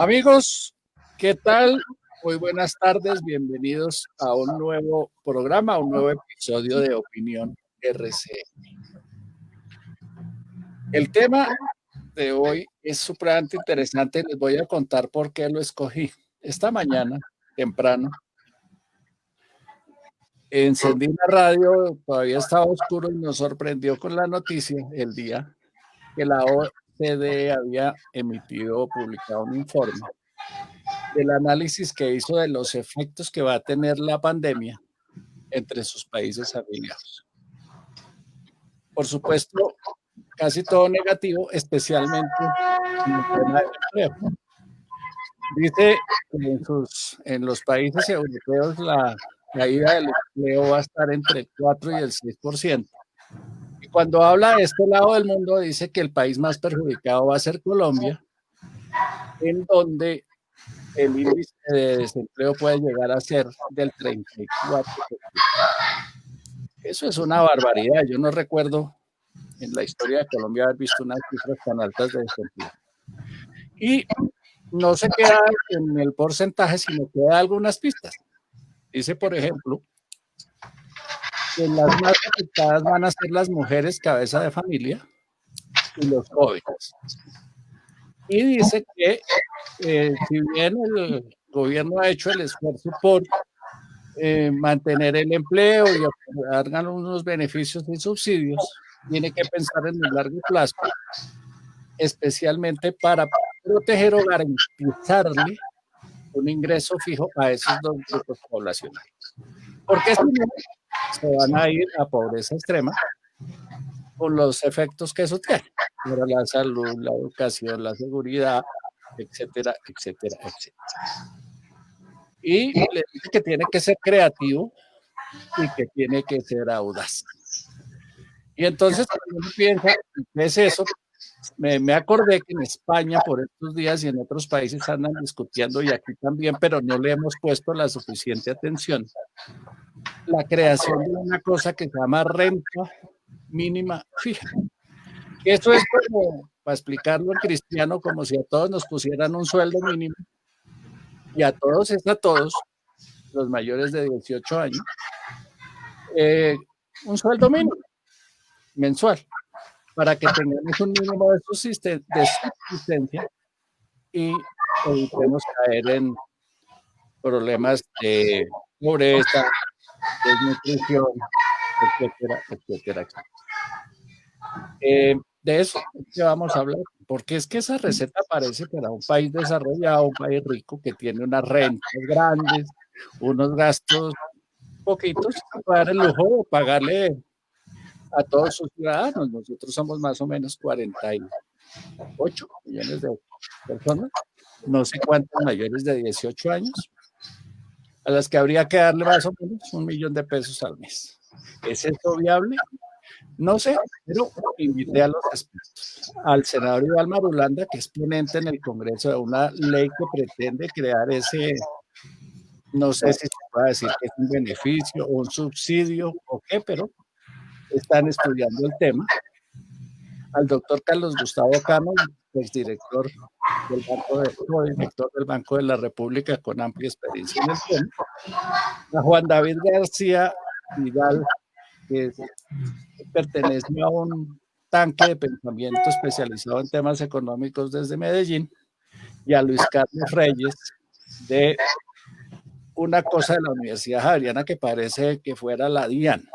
Amigos, ¿qué tal? Muy buenas tardes, bienvenidos a un nuevo programa, a un nuevo episodio de Opinión RCN. El tema de hoy es supremamente interesante, les voy a contar por qué lo escogí. Esta mañana, temprano, encendí la radio, todavía estaba oscuro y nos sorprendió con la noticia el día que la OCDE había emitido o publicado un informe del análisis que hizo de los efectos que va a tener la pandemia entre sus países afiliados. Por supuesto, casi todo negativo, especialmente en el tema del empleo. Dice que en los países europeos la caída del empleo va a estar entre el 4 y el 6%. Y cuando habla de este lado del mundo, dice que el país más perjudicado va a ser Colombia, en donde el índice de desempleo puede llegar a ser del 34%. Eso es una barbaridad. Yo no recuerdo en la historia de Colombia haber visto unas cifras tan altas de desempleo. Y no se queda en el porcentaje, sino que da algunas pistas. Dice, por ejemplo, que las más afectadas van a ser las mujeres cabeza de familia y los jóvenes. Y dice que si bien el gobierno ha hecho el esfuerzo por mantener el empleo y otorgar unos beneficios y subsidios, tiene que pensar en el largo plazo, especialmente para proteger o garantizarle un ingreso fijo a esos dos grupos poblacionales. Porque si no, se van a ir a pobreza extrema con los efectos que eso tiene para la salud, la educación, la seguridad, etcétera, etcétera, etcétera. Y le dice que tiene que ser creativo y que tiene que ser audaz. Y entonces, cuando uno piensa, ¿qué es eso? Me acordé que en España por estos días y en otros países andan discutiendo, y aquí también, pero no le hemos puesto la suficiente atención, la creación de una cosa que se llama renta mínima fija. Eso es como, para explicarlo en cristiano, como si a todos nos pusieran un sueldo mínimo, y a todos es a todos, los mayores de 18 años, un sueldo mínimo mensual, para que tengamos un mínimo de subsistencia y evitemos caer en problemas de pobreza, desnutrición, etcétera, etcétera, etcétera. De eso es que vamos a hablar, porque es que esa receta parece para un país desarrollado, un país rico que tiene unas rentas grandes, unos gastos poquitos, para dar el lujo de pagarle a todos sus ciudadanos. Nosotros somos más o menos 48 millones de personas, no sé cuántos mayores de 18 años, a las que habría que darle más o menos $1.000.000 al mes. ¿Es esto viable? No sé, pero invité a los expertos. Al senador Iván Marulanda, que es ponente en el Congreso de una ley que pretende crear ese, no sé si se puede decir que es un beneficio o un subsidio o qué, pero están estudiando el tema. Al doctor Carlos Gustavo Cano, exdirector del co-director del Banco de la República con amplia experiencia en el tema. A Juan David García Vidal, que pertenece a un tanque de pensamiento especializado en temas económicos desde Medellín, y a Luis Carlos Reyes, de una cosa de la Universidad Javeriana que parece que fuera la DIAN,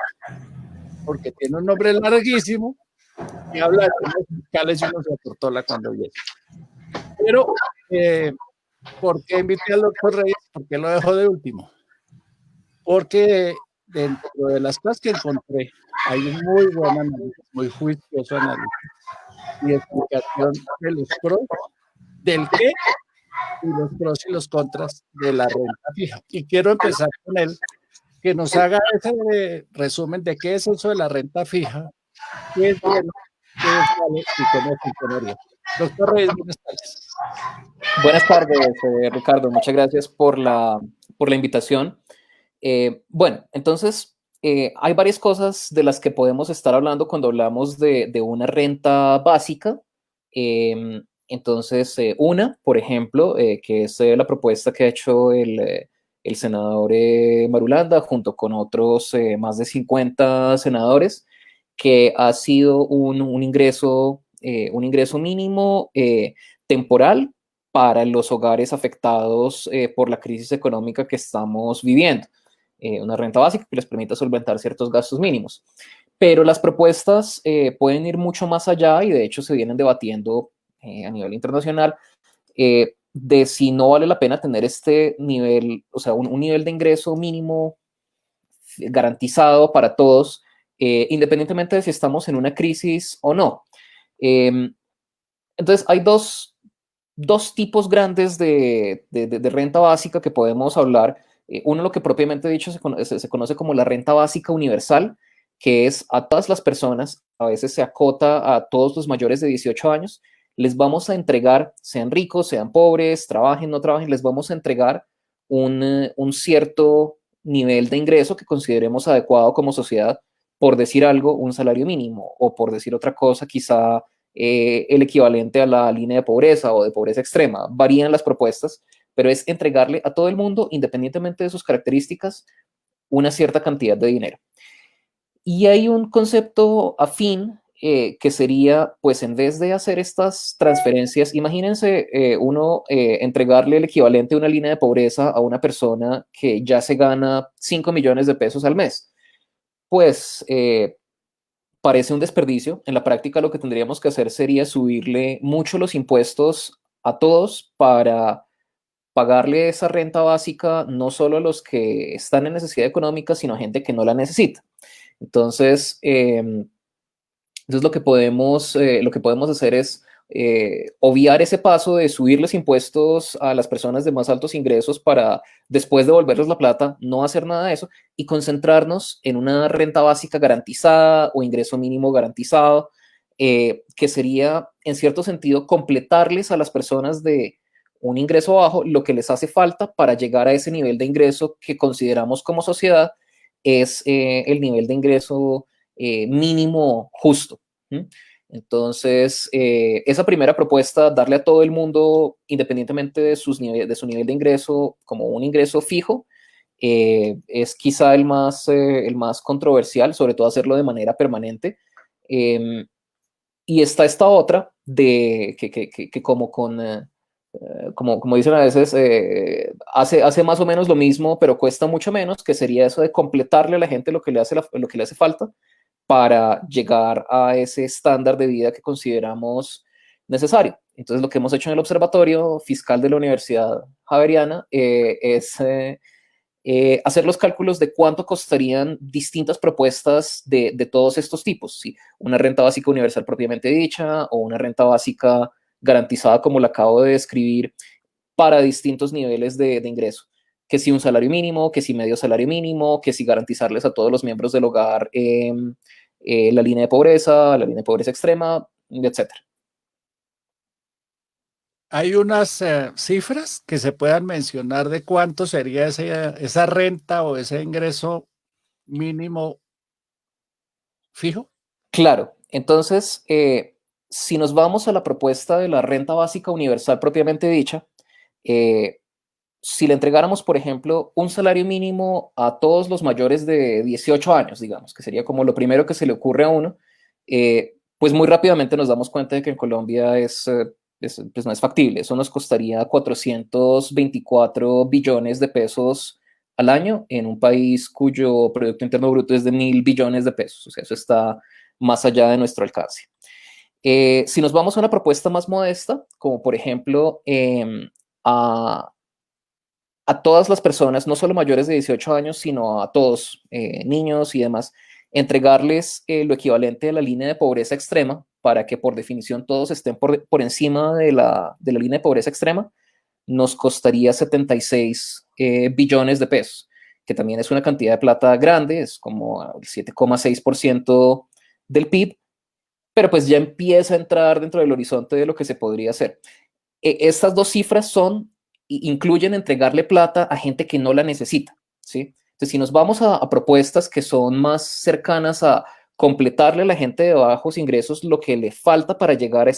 porque tiene un nombre larguísimo y habla de temas fiscales y uno se atortola cuando viene. Pero, ¿por qué invité al doctor Reyes? ¿Por qué lo dejo de último? Porque dentro de las cosas que encontré, hay un muy buen análisis, muy juicioso análisis y explicación de los pros, del qué, y los pros y los contras de la renta fija. Y quiero empezar con él, que nos haga ese resumen de qué es eso de la renta fija, qué es bueno, qué es malo y cómo funcionaría. Doctor Reyes, buenas tardes. Buenas tardes, Ricardo. Muchas gracias por la invitación. Bueno, entonces hay varias cosas de las que podemos estar hablando cuando hablamos de una renta básica. Entonces, una, por ejemplo, que es la propuesta que ha hecho el senador Marulanda, junto con otros más de 50 senadores, que ha sido un ingreso mínimo temporal para los hogares afectados por la crisis económica que estamos viviendo. Una renta básica que les permita solventar ciertos gastos mínimos. Pero las propuestas pueden ir mucho más allá y de hecho se vienen debatiendo a nivel internacional de si no vale la pena tener este nivel, o sea, un nivel de ingreso mínimo garantizado para todos, independientemente de si estamos en una crisis o no. Entonces, hay dos tipos grandes de renta básica que podemos hablar. Uno, lo que propiamente dicho se conoce como la renta básica universal, que es a todas las personas, a veces se acota a todos los mayores de 18 años, les vamos a entregar, sean ricos, sean pobres, trabajen, no trabajen, les vamos a entregar un cierto nivel de ingreso que consideremos adecuado como sociedad, por decir algo, un salario mínimo, o por decir otra cosa, quizá el equivalente a la línea de pobreza o de pobreza extrema. Varían las propuestas, pero es entregarle a todo el mundo, independientemente de sus características, una cierta cantidad de dinero. Y hay un concepto afín que sería, pues en vez de hacer estas transferencias, imagínense uno entregarle el equivalente a una línea de pobreza a una persona que ya se gana 5 millones de pesos al mes. Pues parece un desperdicio. En la práctica lo que tendríamos que hacer sería subirle mucho los impuestos a todos para pagarle esa renta básica no solo a los que están en necesidad económica, sino a gente que no la necesita. Entonces, entonces lo que podemos hacer es obviar ese paso de subirles impuestos a las personas de más altos ingresos para después devolverles la plata, no hacer nada de eso y concentrarnos en una renta básica garantizada o ingreso mínimo garantizado, que sería en cierto sentido completarles a las personas de un ingreso bajo lo que les hace falta para llegar a ese nivel de ingreso que consideramos como sociedad es el nivel de ingreso mínimo justo. Entonces, esa primera propuesta, darle a todo el mundo, independientemente de su nivel de ingreso, como un ingreso fijo, es quizá el más controversial, sobre todo hacerlo de manera permanente. Y está esta otra que como con... como dicen a veces, hace más o menos lo mismo, pero cuesta mucho menos, que sería eso de completarle a la gente lo que le hace falta para llegar a ese estándar de vida que consideramos necesario. Entonces, lo que hemos hecho en el Observatorio Fiscal de la Universidad Javeriana es hacer los cálculos de cuánto costarían distintas propuestas de todos estos tipos. ¿Sí? Una renta básica universal propiamente dicha o una renta básica garantizada como la acabo de describir para distintos niveles de ingreso. Que si un salario mínimo, que si medio salario mínimo, que si garantizarles a todos los miembros del hogar la línea de pobreza extrema, etcétera. ¿Hay unas cifras que se puedan mencionar de cuánto sería esa renta o ese ingreso mínimo fijo? Claro, entonces, si nos vamos a la propuesta de la renta básica universal propiamente dicha, si le entregáramos, por ejemplo, un salario mínimo a todos los mayores de 18 años, digamos, que sería como lo primero que se le ocurre a uno, pues muy rápidamente nos damos cuenta de que en Colombia pues no es factible. Eso nos costaría 424 billones de pesos al año en un país cuyo Producto Interno Bruto es de 1.000 billones de pesos. O sea, eso está más allá de nuestro alcance. Si nos vamos a una propuesta más modesta, como por ejemplo a todas las personas, no solo mayores de 18 años, sino a todos, niños y demás, entregarles lo equivalente a la línea de pobreza extrema para que por definición todos estén por encima de la línea de pobreza extrema, nos costaría 76 billones de pesos, que también es una cantidad de plata grande, es como el 7,6% del PIB, pero pues ya empieza a entrar dentro del horizonte de lo que se podría hacer. Estas dos cifras incluyen entregarle plata a gente que no la necesita, ¿sí? Entonces, si nos vamos a propuestas que son más cercanas a completarle a la gente de bajos ingresos lo que le falta para llegar a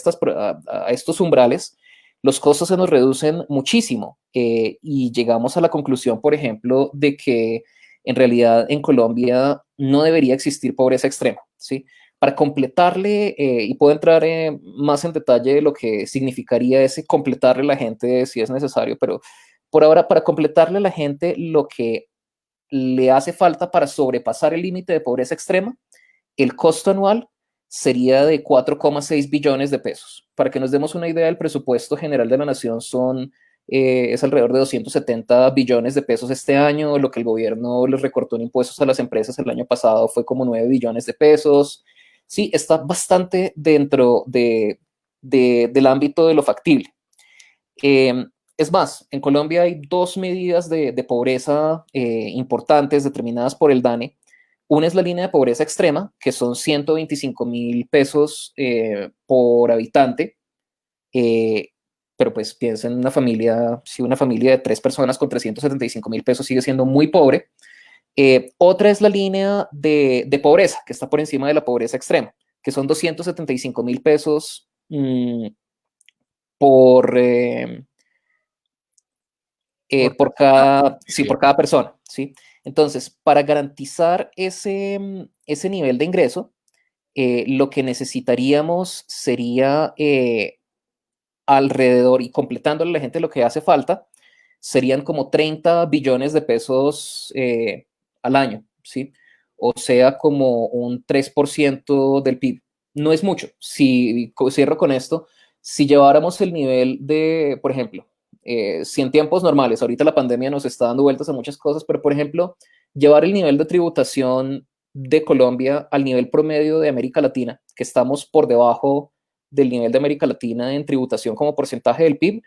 estos umbrales, los costos se nos reducen muchísimo y llegamos a la conclusión, por ejemplo, de que en realidad en Colombia no debería existir pobreza extrema, ¿sí? Para completarle, y puedo entrar más en detalle de lo que significaría ese completarle a la gente si es necesario, pero por ahora, para completarle a la gente lo que le hace falta para sobrepasar el límite de pobreza extrema, el costo anual sería de 4,6 billones de pesos. Para que nos demos una idea, el presupuesto general de la nación es alrededor de 270 billones de pesos este año. Lo que el gobierno les recortó en impuestos a las empresas el año pasado fue como 9 billones de pesos. Sí, está bastante dentro del ámbito de lo factible. Es más, en Colombia hay dos medidas de pobreza importantes determinadas por el DANE. Una es la línea de pobreza extrema, que son 125.000 pesos por habitante. Pero pues piensa en una familia, si una familia de 3 personas con 375.000 pesos sigue siendo muy pobre. Otra es la línea de pobreza, que está por encima de la pobreza extrema, que son 275.000 pesos por cada persona, ¿sí? Entonces, para garantizar ese nivel de ingreso, lo que necesitaríamos sería alrededor, y completándole a la gente lo que hace falta, serían como 30 billones de pesos al año, ¿sí? O sea, como un 3% del PIB. No es mucho. Si cierro con esto, si lleváramos el nivel de, por ejemplo, si en tiempos normales, ahorita la pandemia nos está dando vueltas a muchas cosas, pero por ejemplo, llevar el nivel de tributación de Colombia al nivel promedio de América Latina, que estamos por debajo del nivel de América Latina en tributación como porcentaje del PIB,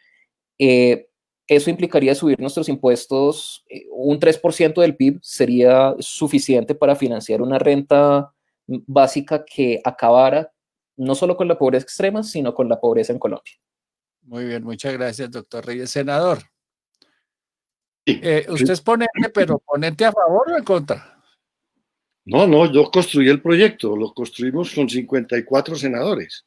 eso implicaría subir nuestros impuestos. Un 3% del PIB sería suficiente para financiar una renta básica que acabara no solo con la pobreza extrema, sino con la pobreza en Colombia. Muy bien, muchas gracias, doctor Reyes. Senador, Sí. usted es ponente, pero ¿ponente a favor o en contra? No, yo construí el proyecto, lo construimos con 54 senadores.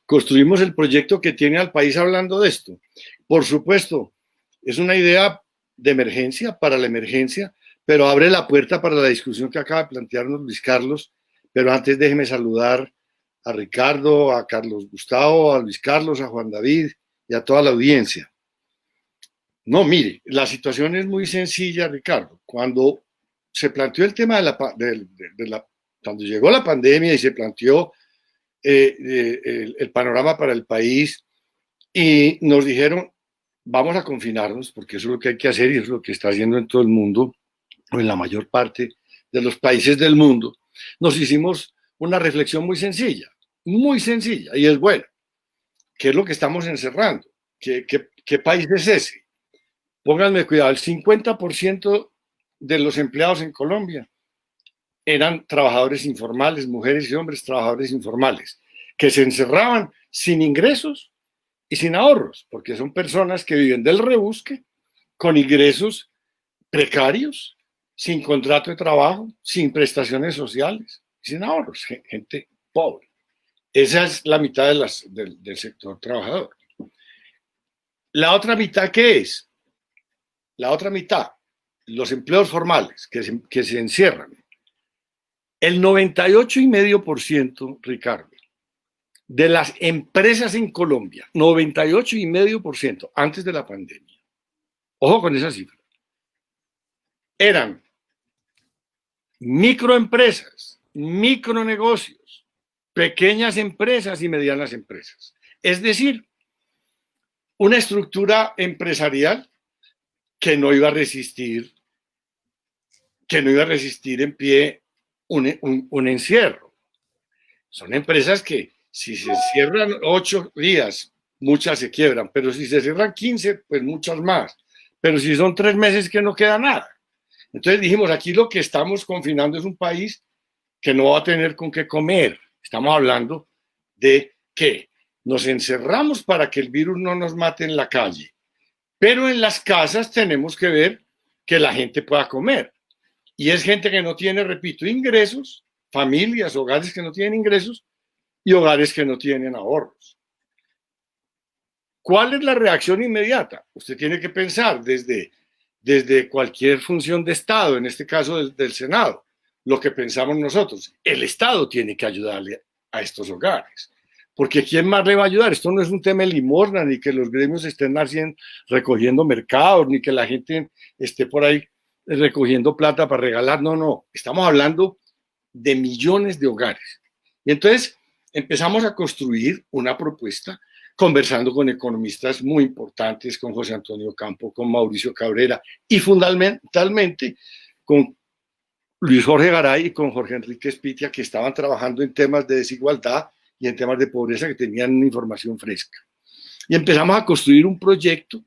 Construimos el proyecto que tiene al país hablando de esto. Por supuesto, es una idea de emergencia para la emergencia, pero abre la puerta para la discusión que acaba de plantearnos Luis Carlos. Pero antes déjeme saludar a Ricardo, a Carlos Gustavo, a Luis Carlos, a Juan David y a toda la audiencia. No, mire, la situación es muy sencilla, Ricardo. Cuando se planteó el tema cuando llegó la pandemia y se planteó el panorama para el país y nos dijeron, vamos a confinarnos, porque eso es lo que hay que hacer y es lo que está haciendo en todo el mundo, o en la mayor parte de los países del mundo, nos hicimos una reflexión muy sencilla, y es, bueno, ¿qué es lo que estamos encerrando? ¿Qué país es ese? Pónganme cuidado, el 50% de los empleados en Colombia eran trabajadores informales, mujeres y hombres trabajadores informales, que se encerraban sin ingresos y sin ahorros, porque son personas que viven del rebusque, con ingresos precarios, sin contrato de trabajo, sin prestaciones sociales, sin ahorros, gente pobre. Esa es la mitad del sector trabajador. La otra mitad, ¿qué es? La otra mitad, los empleos formales que se encierran. El 98,5%, Ricardo, de las empresas en Colombia, 98,5% antes de la pandemia, ojo con esa cifra, eran microempresas, micronegocios, pequeñas empresas y medianas empresas. Es decir, una estructura empresarial que no iba a resistir en pie un encierro. Son empresas que si se cierran 8 días, muchas se quiebran, pero si se cierran 15, pues muchas más. Pero si son 3 meses que no queda nada. Entonces dijimos, aquí lo que estamos confinando es un país que no va a tener con qué comer. Estamos hablando de que nos encerramos para que el virus no nos mate en la calle. Pero en las casas tenemos que ver que la gente pueda comer. Y es gente que no tiene, repito, ingresos familias, hogares que no tienen ingresos y hogares que no tienen ahorros. ¿Cuál es la reacción inmediata? Usted tiene que pensar desde cualquier función de Estado, en este caso del Senado, lo que pensamos nosotros. El Estado tiene que ayudarle a estos hogares, porque ¿quién más le va a ayudar? Esto no es un tema de limosna, ni que los gremios estén recogiendo mercados, ni que la gente esté por ahí recogiendo plata para regalar. No, no, estamos hablando de millones de hogares. Y entonces empezamos a construir una propuesta conversando con economistas muy importantes, con José Antonio Campo, con Mauricio Cabrera y fundamentalmente con Luis Jorge Garay y con Jorge Enrique Espitia, que estaban trabajando en temas de desigualdad y en temas de pobreza, que tenían una información fresca. Y empezamos a construir un proyecto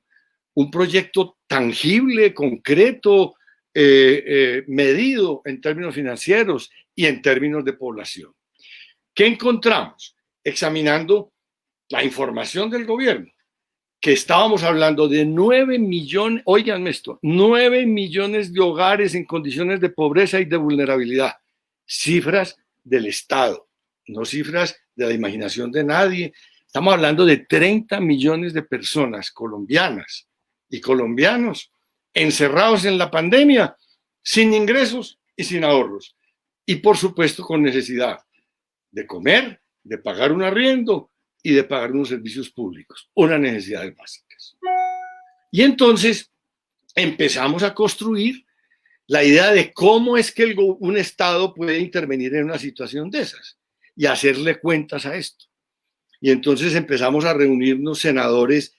tangible, concreto, medido en términos financieros y en términos de población. ¿Qué encontramos? Examinando la información del gobierno, que estábamos hablando de 9 millones, oigan esto, 9 millones de hogares en condiciones de pobreza y de vulnerabilidad. Cifras del Estado, no cifras de la imaginación de nadie. Estamos hablando de 30 millones de personas colombianas y colombianos encerrados en la pandemia, sin ingresos y sin ahorros. Y por supuesto con necesidad de comer, de pagar un arriendo y de pagar unos servicios públicos, unas necesidades básicas. Y entonces empezamos a construir la idea de cómo es que un Estado puede intervenir en una situación de esas y hacerle cuentas a esto. Y entonces empezamos a reunirnos senadores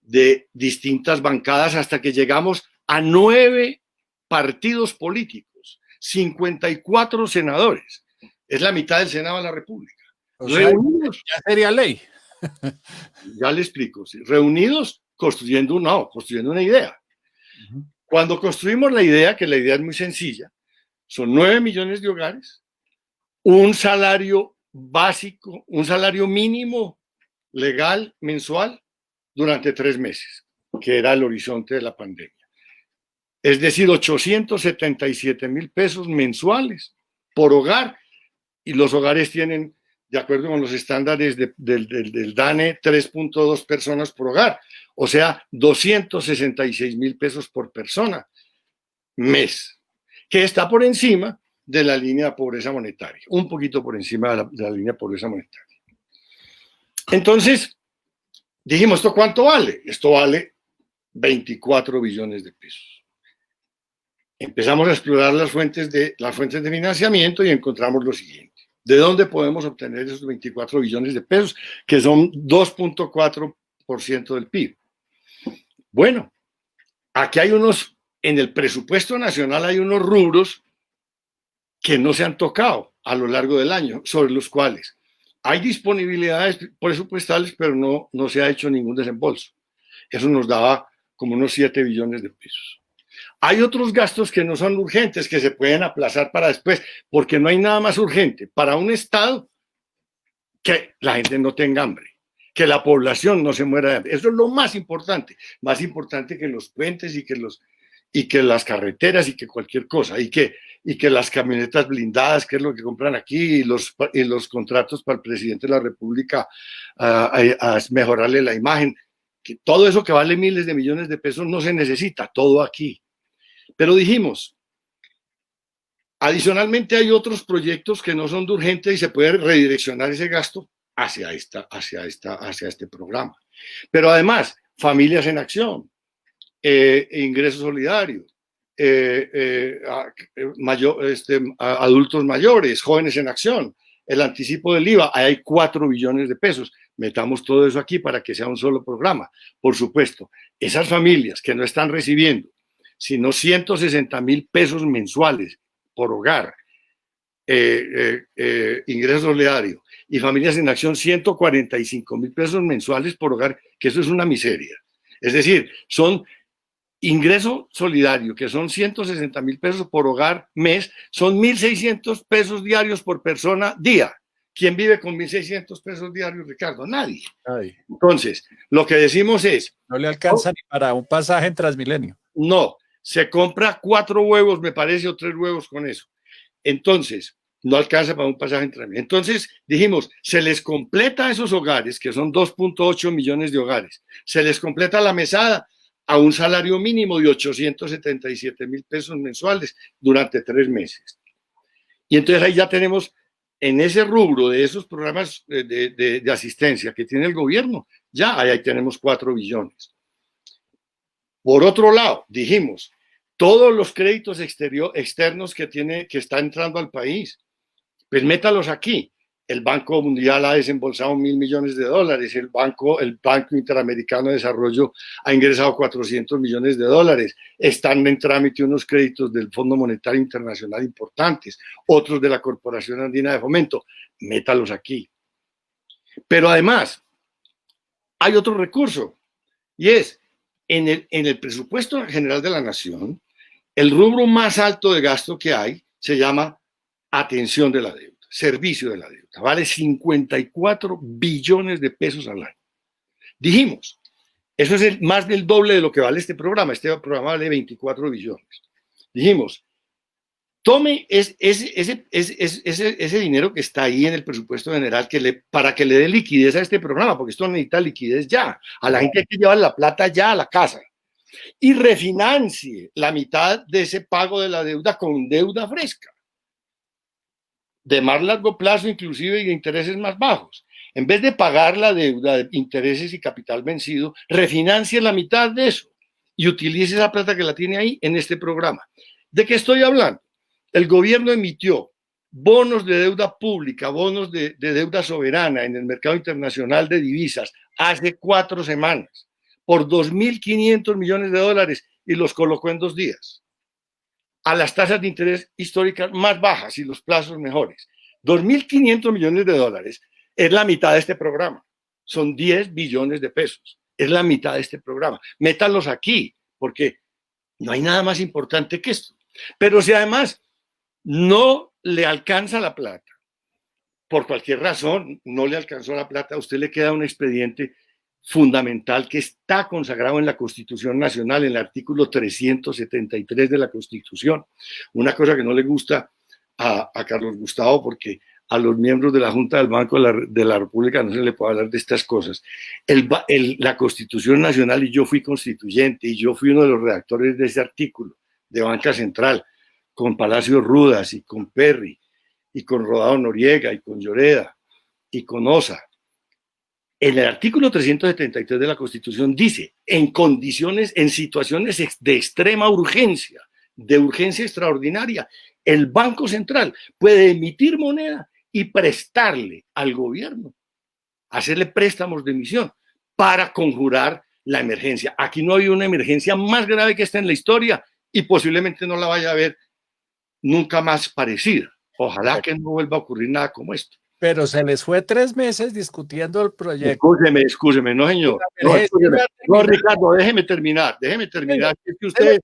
de distintas bancadas hasta que llegamos a 9 partidos políticos, 54 senadores. Es la mitad del Senado de la República. O sea, ya sería ley. Ya le explico. ¿Sí? Reunidos construyendo una idea. Cuando construimos la idea, que la idea es muy sencilla, son 9 millones de hogares, un salario básico, un salario mínimo legal mensual durante 3 meses, que era el horizonte de la pandemia. Es decir, 877,000 pesos mensuales por hogar, y los hogares tienen, de acuerdo con los estándares del DANE, 3.2 personas por hogar, o sea, 266,000 pesos por persona mes, que está por encima de la línea de pobreza monetaria, un poquito por encima de la línea de pobreza monetaria. Entonces, dijimos, ¿esto cuánto vale? Esto vale 24 billones de pesos. Empezamos a explorar las fuentes de financiamiento y encontramos lo siguiente. ¿De dónde podemos obtener esos 24 billones de pesos, que son 2.4% del PIB? Bueno, aquí hay en el presupuesto nacional hay unos rubros que no se han tocado a lo largo del año, sobre los cuales hay disponibilidades presupuestales, pero no se ha hecho ningún desembolso. Eso nos daba como unos 7 billones de pesos. Hay otros gastos que no son urgentes, que se pueden aplazar para después, porque no hay nada más urgente para un Estado que la gente no tenga hambre, que la población no se muera de hambre. Eso es lo más importante que los puentes y que las carreteras y que cualquier cosa, y que las camionetas blindadas, que es lo que compran aquí, y los contratos para el presidente de la República a mejorarle la imagen, que todo eso que vale miles de millones de pesos no se necesita, todo aquí. Pero dijimos, adicionalmente hay otros proyectos que no son de urgente y se puede redireccionar ese gasto hacia este programa. Pero además, familias en acción, ingresos solidarios, adultos mayores, jóvenes en acción, el anticipo del IVA, hay 4 billones de pesos. Metamos todo eso aquí para que sea un solo programa. Por supuesto, esas familias que no están recibiendo sino 160,000 pesos mensuales por hogar, ingreso solidario, y familias en acción 145,000 pesos mensuales por hogar, que eso es una miseria. Es decir, son ingreso solidario, que son 160,000 pesos por hogar mes, son 1.600 pesos diarios por persona día. ¿Quién vive con 1.600 pesos diarios, Ricardo? Nadie. Ay. Entonces, lo que decimos es... No le alcanza ni para un pasaje en Transmilenio. No, se compra 4 huevos, me parece, o 3 huevos con eso. Entonces, No alcanza para un pasaje entre medio. Entonces dijimos, se les completa a esos hogares, que son 2.8 millones de hogares, se les completa la mesada a un salario mínimo de 877,000 pesos mensuales durante 3 meses. Y entonces ahí ya tenemos, en ese rubro de esos programas de asistencia que tiene el gobierno, ya ahí tenemos 4 billones. Por otro lado, dijimos, todos los créditos externos que está entrando al país, pues métalos aquí. El Banco Mundial ha desembolsado $1.000 millones, el Banco Interamericano de Desarrollo ha ingresado $400 millones, están en trámite unos créditos del Fondo Monetario Internacional importantes, otros de la Corporación Andina de Fomento, métalos aquí. Pero además, hay otro recurso, y es, en el presupuesto general de la Nación, el rubro más alto de gasto que hay se llama atención de la deuda, servicio de la deuda, vale 54 billones de pesos al año. Dijimos, eso es más del doble de lo que vale este programa vale 24 billones. Dijimos, tome ese dinero que está ahí en el presupuesto general para que le dé liquidez a este programa, porque esto necesita liquidez ya, a la gente hay que llevar la plata ya a la casa, y refinancie la mitad de ese pago de la deuda con deuda fresca, de más largo plazo inclusive y de intereses más bajos. En vez de pagar la deuda de intereses y capital vencido, refinancie la mitad de eso y utilice esa plata que la tiene ahí en este programa. ¿De qué estoy hablando? El gobierno emitió bonos de deuda pública, bonos de deuda soberana en el mercado internacional de divisas hace 4 semanas por $2.500 millones y los colocó en 2 días. A las tasas de interés históricas más bajas y los plazos mejores. $2.500 millones es la mitad de este programa. Son 10 billones de pesos. Es la mitad de este programa. Métalos aquí, porque no hay nada más importante que esto. Pero si además no le alcanza la plata, por cualquier razón no le alcanzó la plata, a usted le queda un expediente fundamental que está consagrado en la Constitución Nacional, en el artículo 373 de la Constitución. Una cosa que no le gusta a Carlos Gustavo, porque a los miembros de la Junta del Banco de la República no se le puede hablar de estas cosas. La Constitución Nacional, y yo fui constituyente, y yo fui uno de los redactores de ese artículo de Banca Central, con Palacio Rudas, y con Perry, y con Rodado Noriega, y con Lloreda, y con Osa. En el artículo 373 de la Constitución dice, en situaciones de extrema urgencia, de urgencia extraordinaria, el Banco Central puede emitir moneda y prestarle al gobierno, hacerle préstamos de emisión para conjurar la emergencia. Aquí no hay una emergencia más grave que esta en la historia y posiblemente no la vaya a ver nunca más parecida. Ojalá que no vuelva a ocurrir nada como esto. Pero se les fue 3 meses discutiendo el proyecto. Escúcheme, no, señor. No, Ricardo, déjeme terminar. Es que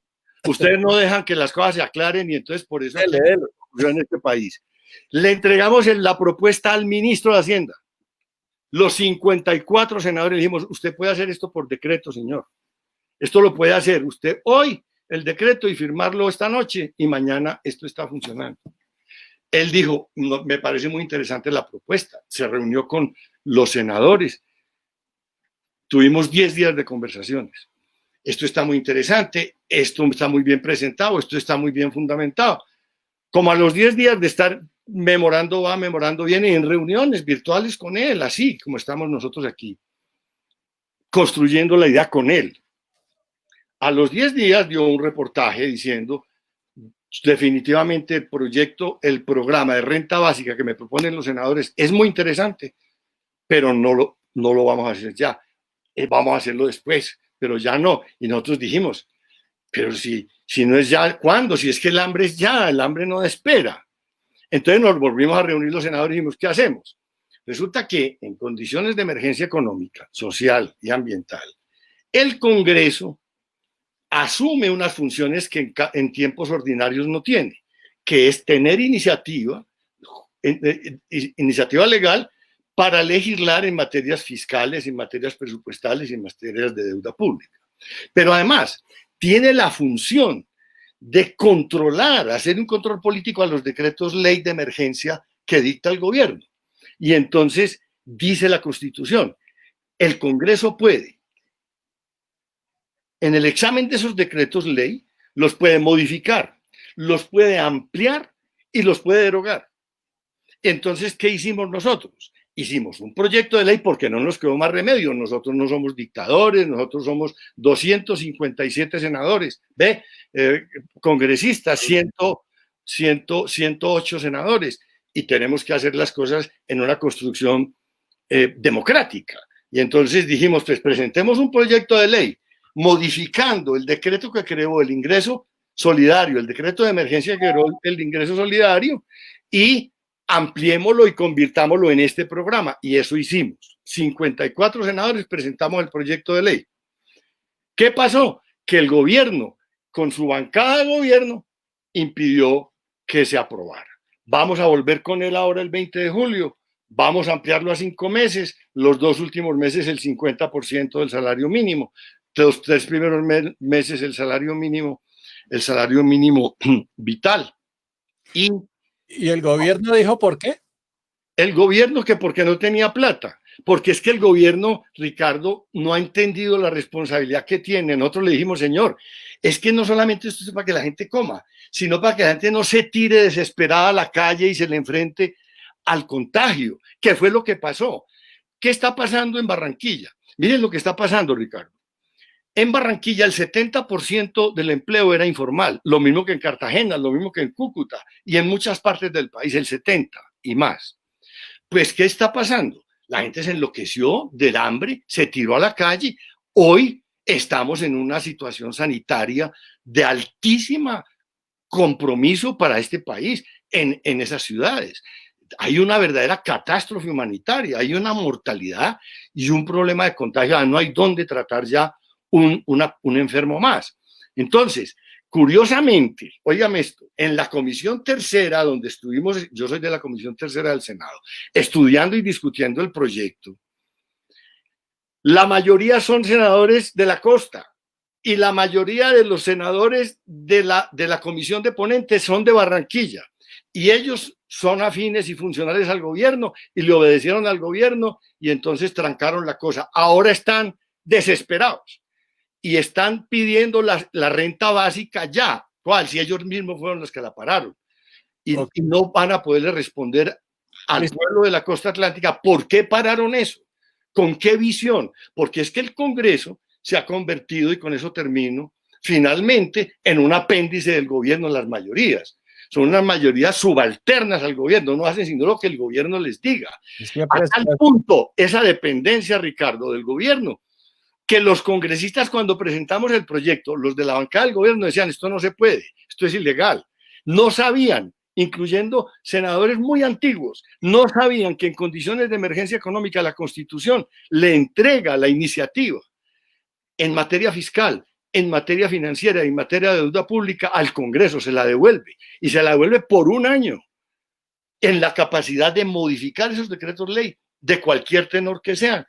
ustedes no dejan que las cosas se aclaren y entonces por eso en este país. Le entregamos la propuesta al ministro de Hacienda. Los 54 senadores dijimos, usted puede hacer esto por decreto, señor. Esto lo puede hacer usted hoy, el decreto, y firmarlo esta noche, y mañana esto está funcionando. Él dijo, no, me parece muy interesante la propuesta. Se reunió con los senadores. Tuvimos 10 días de conversaciones. Esto está muy interesante, esto está muy bien presentado, esto está muy bien fundamentado. Como a los 10 días de estar memorando bien, y en reuniones virtuales con él, así como estamos nosotros aquí, construyendo la idea con él. A los 10 días dio un reportaje diciendo, definitivamente el programa de renta básica que me proponen los senadores es muy interesante, pero no lo vamos a hacer ya. Vamos a hacerlo después, pero ya no. Y nosotros dijimos, pero si no es ya, ¿cuándo? Si es que el hambre es ya, el hambre no espera. Entonces nos volvimos a reunir los senadores y dijimos, ¿qué hacemos? Resulta que en condiciones de emergencia económica, social y ambiental, el Congreso asume unas funciones que en tiempos ordinarios no tiene, que es tener iniciativa legal para legislar en materias fiscales, en materias presupuestales y en materias de deuda pública. Pero además tiene la función de controlar, hacer un control político a los decretos ley de emergencia que dicta el gobierno. Y entonces dice la Constitución, el Congreso puede, en el examen de esos decretos ley, los puede modificar, los puede ampliar y los puede derogar. Entonces, ¿qué hicimos nosotros? Hicimos un proyecto de ley porque no nos quedó más remedio. Nosotros no somos dictadores, nosotros somos 257 senadores, congresistas, 108 senadores, y tenemos que hacer las cosas en una construcción democrática. Y entonces dijimos, pues presentemos un proyecto de ley modificando el decreto que creó el ingreso solidario, el decreto de emergencia que creó el ingreso solidario, y ampliémoslo y convirtámoslo en este programa. Y eso hicimos. 54 senadores presentamos el proyecto de ley. ¿Qué pasó? Que el gobierno, con su bancada de gobierno, impidió que se aprobara. Vamos a volver con él ahora el 20 de julio. Vamos a ampliarlo a 5 meses. Los 2 últimos meses el 50% del salario mínimo. Los 3 primeros meses el salario mínimo vital. ¿Y el gobierno dijo por qué? El gobierno que porque no tenía plata, porque es que el gobierno, Ricardo, no ha entendido la responsabilidad que tiene. Nosotros le dijimos, señor, es que no solamente esto es para que la gente coma, sino para que la gente no se tire desesperada a la calle y se le enfrente al contagio, que fue lo que pasó. ¿Qué está pasando en Barranquilla? Miren lo que está pasando, Ricardo. En Barranquilla el 70% del empleo era informal, lo mismo que en Cartagena, lo mismo que en Cúcuta y en muchas partes del país, el 70% y más. Pues, ¿qué está pasando? La gente se enloqueció del hambre, se tiró a la calle. Hoy estamos en una situación sanitaria de altísimo compromiso para este país en esas ciudades. Hay una verdadera catástrofe humanitaria, hay una mortalidad y un problema de contagio. No hay dónde tratar ya un enfermo más. Entonces, curiosamente, óigame esto, en la comisión tercera donde estuvimos, yo soy de la comisión tercera del Senado, estudiando y discutiendo el proyecto, la mayoría son senadores de la costa y la mayoría de los senadores de la comisión de ponentes son de Barranquilla y ellos son afines y funcionales al gobierno y le obedecieron al gobierno y entonces trancaron la cosa. Ahora están desesperados y están pidiendo la renta básica ya. ¿Cuál? Si ellos mismos fueron los que la pararon. Y no van a poderle responder al pueblo de la costa atlántica por qué pararon eso, con qué visión. Porque es que el Congreso se ha convertido, y con eso termino, finalmente en un apéndice del gobierno, las mayorías. Son unas mayorías subalternas al gobierno, no hacen sino lo que el gobierno les diga. A tal punto, esa dependencia, Ricardo, del gobierno, que los congresistas cuando presentamos el proyecto, los de la bancada del gobierno decían, esto no se puede, esto es ilegal. No sabían, incluyendo senadores muy antiguos, no sabían que en condiciones de emergencia económica la Constitución le entrega la iniciativa en materia fiscal, en materia financiera y en materia de deuda pública al Congreso, se la devuelve y se la devuelve por un año en la capacidad de modificar esos decretos ley de cualquier tenor que sean,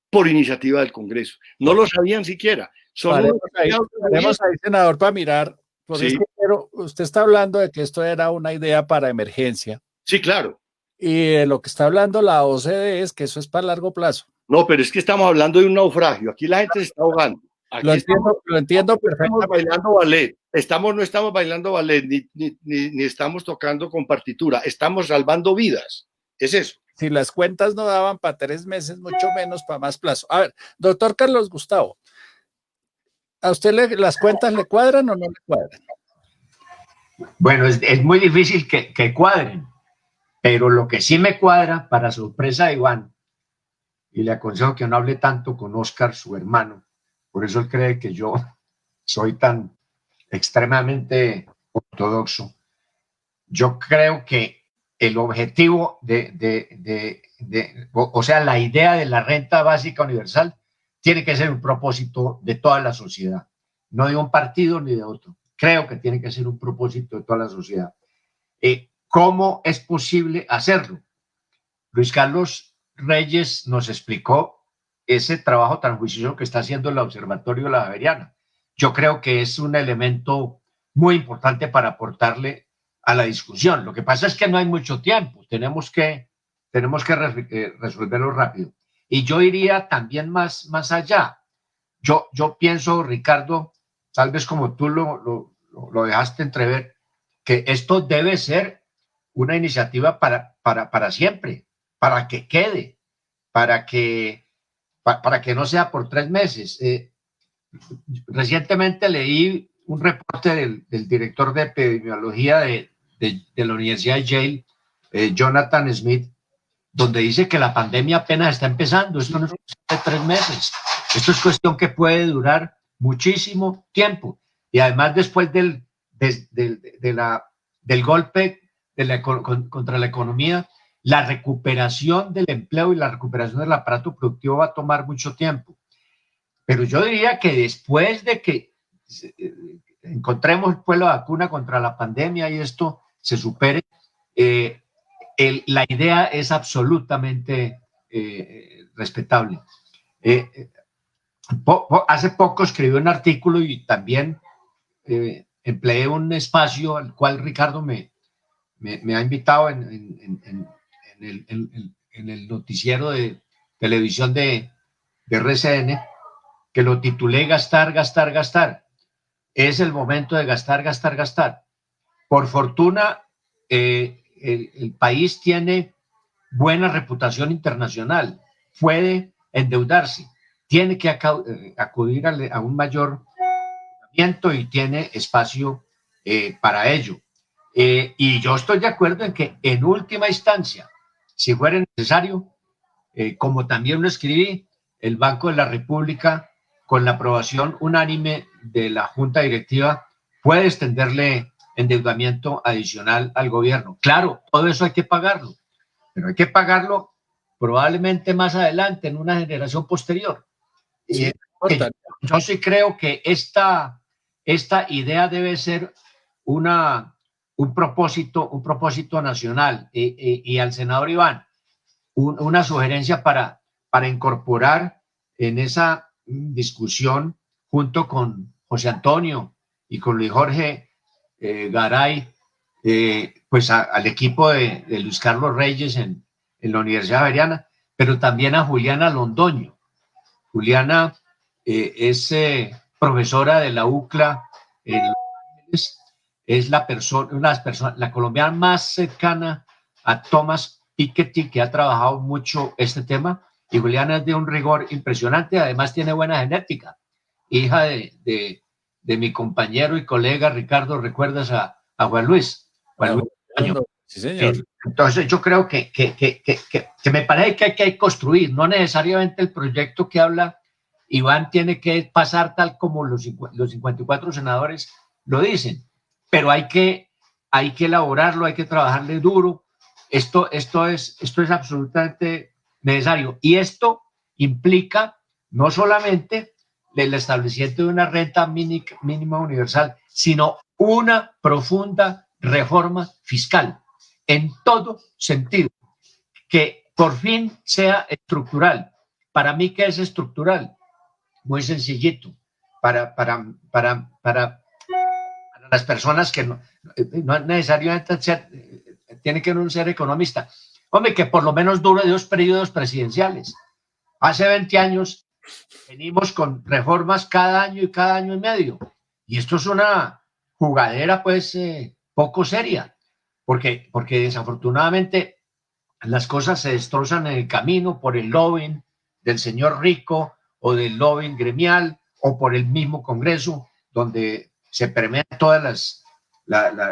por iniciativa del Congreso. No lo sabían siquiera. Tenemos ahí, senador, para mirar. Sí. Pero usted está hablando de que esto era una idea para emergencia. Sí, claro. Y de lo que está hablando la OCDE es que eso es para largo plazo. No, pero es que estamos hablando de un naufragio. Aquí la gente se está ahogando. Aquí lo entiendo perfectamente. Estamos bailando ballet. No estamos bailando ballet, ni estamos tocando con partitura. Estamos salvando vidas. Es eso. Si las cuentas no daban para 3 meses, mucho menos para más plazo. A ver, doctor Carlos Gustavo, ¿a usted las cuentas le cuadran o no le cuadran? Bueno, es muy difícil que cuadren, pero lo que sí me cuadra, para sorpresa de Iván, y le aconsejo que no hable tanto con Oscar, su hermano, por eso él cree que yo soy tan extremadamente ortodoxo. Yo creo que el objetivo o sea, la idea de la renta básica universal tiene que ser un propósito de toda la sociedad, no de un partido ni de otro. Creo que tiene que ser un propósito de toda la sociedad. ¿Cómo es posible hacerlo? Luis Carlos Reyes nos explicó ese trabajo tan juicioso que está haciendo el Observatorio de la Javeriana. Yo creo que es un elemento muy importante para aportarle a la discusión. Lo que pasa es que no hay mucho tiempo, tenemos que resolverlo rápido. Y yo iría también más allá. Yo pienso, Ricardo, tal vez como tú lo dejaste entrever, que esto debe ser una iniciativa para siempre, para que quede, para que no sea por 3 meses. Recientemente leí un reporte del director de epidemiología de la Universidad de Yale, Jonathan Smith, donde dice que la pandemia apenas está empezando. Esto no es cuestión de 3 meses. Esto es cuestión que puede durar muchísimo tiempo. Y además, después del golpe contra la economía, la recuperación del empleo y la recuperación del aparato productivo va a tomar mucho tiempo. Pero yo diría que después de que encontremos pues, la vacuna contra la pandemia y esto se supere, la idea es absolutamente respetable. Hace poco escribí un artículo y también empleé un espacio al cual Ricardo me ha invitado en el noticiero de televisión de RCN, que lo titulé Gastar, gastar, gastar. Es el momento de gastar, gastar, gastar. Por fortuna, el país tiene buena reputación internacional, puede endeudarse, tiene que acudir a un mayor endeudamiento y tiene espacio para ello. Y yo estoy de acuerdo en que en última instancia, si fuera necesario, como también lo escribí, el Banco de la República, con la aprobación unánime de la Junta Directiva, puede extenderle endeudamiento adicional al gobierno. Claro, todo eso hay que pagarlo, pero hay que pagarlo probablemente más adelante, en una generación posterior. Sí, yo sí creo que esta idea debe ser un propósito nacional. Y al senador Iván, una sugerencia para incorporar en esa discusión, junto con José Antonio y con Luis Jorge Garay, pues al equipo de Luis Carlos Reyes en la Universidad Javeriana, pero también a Juliana Londoño. Juliana es profesora de la UCLA en Los Ángeles, es la colombiana más cercana a Thomas Piketty, que ha trabajado mucho este tema, y Juliana es de un rigor impresionante, además tiene buena genética, hija de mi compañero y colega Ricardo, ¿recuerdas a Juan Luis? Juan Luis. Sí, señor. Entonces yo creo que me parece que hay que construir, no necesariamente el proyecto que habla Iván tiene que pasar tal como los 54 senadores lo dicen, pero hay que elaborarlo, hay que trabajarle duro. Esto es absolutamente necesario, y esto implica no solamente el establecimiento de una renta mínima universal, sino una profunda reforma fiscal en todo sentido, que por fin sea estructural. Para mí, ¿qué es estructural? Muy sencillito. Para las personas que no necesariamente tiene que no ser economista. Hombre, que por lo menos dure 2 periodos presidenciales. Hace 20 años venimos con reformas cada año y medio. Y esto es una jugadera, pues, poco seria, porque desafortunadamente las cosas se destrozan en el camino por el lobbying del señor rico o del lobbying gremial o por el mismo Congreso, donde se permean todas las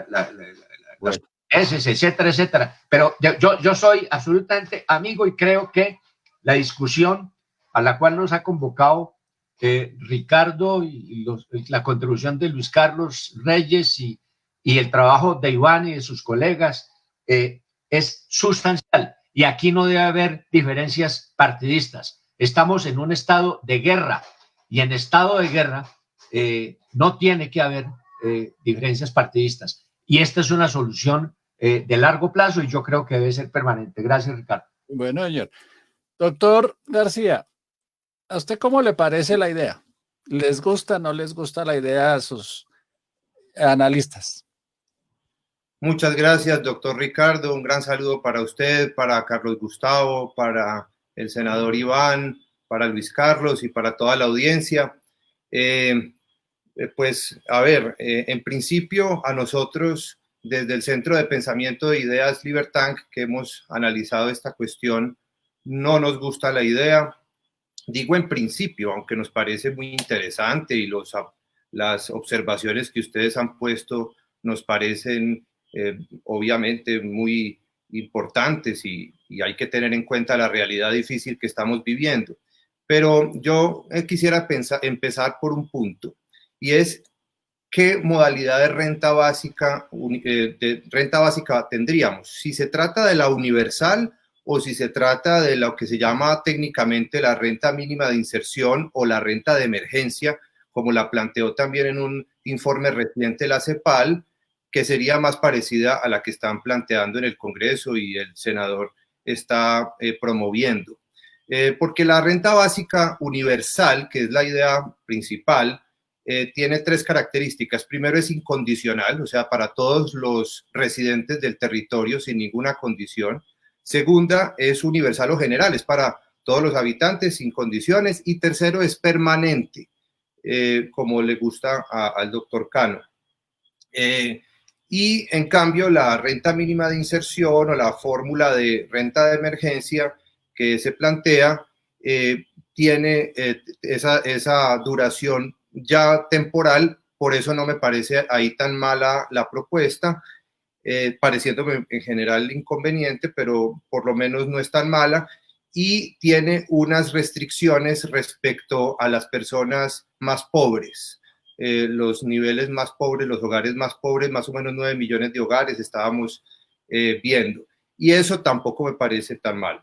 etcétera, etcétera. Pero yo soy absolutamente amigo y creo que la discusión a la cual nos ha convocado Ricardo y la contribución de Luis Carlos Reyes y el trabajo de Iván y de sus colegas es sustancial. Y aquí no debe haber diferencias partidistas. Estamos en un estado de guerra, y en estado de guerra no tiene que haber diferencias partidistas. Y esta es una solución de largo plazo, y yo creo que debe ser permanente. Gracias, Ricardo. Bueno, señor. Doctor García, ¿a usted cómo le parece la idea? ¿Les gusta, no les gusta la idea a sus analistas. Muchas gracias, doctor Ricardo. Un gran saludo para usted, para Carlos Gustavo, para el senador Iván, para Luis Carlos y para toda la audiencia. Pues, a ver, en principio a nosotros, desde el Centro de Pensamiento de Ideas Libertank, que hemos analizado esta cuestión, no nos gusta la idea. Digo en principio, aunque nos parece muy interesante y las observaciones que ustedes han puesto nos parecen obviamente muy importantes y hay que tener en cuenta la realidad difícil que estamos viviendo. Pero yo quisiera empezar por un punto, y es qué modalidad de renta básica tendríamos. Si se trata de la universal o si se trata de lo que se llama técnicamente la renta mínima de inserción o la renta de emergencia, como la planteó también en un informe reciente la CEPAL, que sería más parecida a la que están planteando en el Congreso y el senador está promoviendo. Porque la renta básica universal, que es la idea principal, tiene tres características. Primero, es incondicional, o sea, para todos los residentes del territorio sin ninguna condición. Segunda, es universal o general, es para todos los habitantes sin condiciones. Y tercero, es permanente, como le gusta al doctor Cano. Y en cambio, la renta mínima de inserción o la fórmula de renta de emergencia que se plantea tiene esa duración ya temporal, por eso no me parece ahí tan mala la propuesta, pareciéndome en general inconveniente, pero por lo menos no es tan mala, y tiene unas restricciones respecto a las personas más pobres. Los niveles más pobres, los hogares más pobres, más o menos 9 millones de hogares estábamos viendo, y eso tampoco me parece tan mal.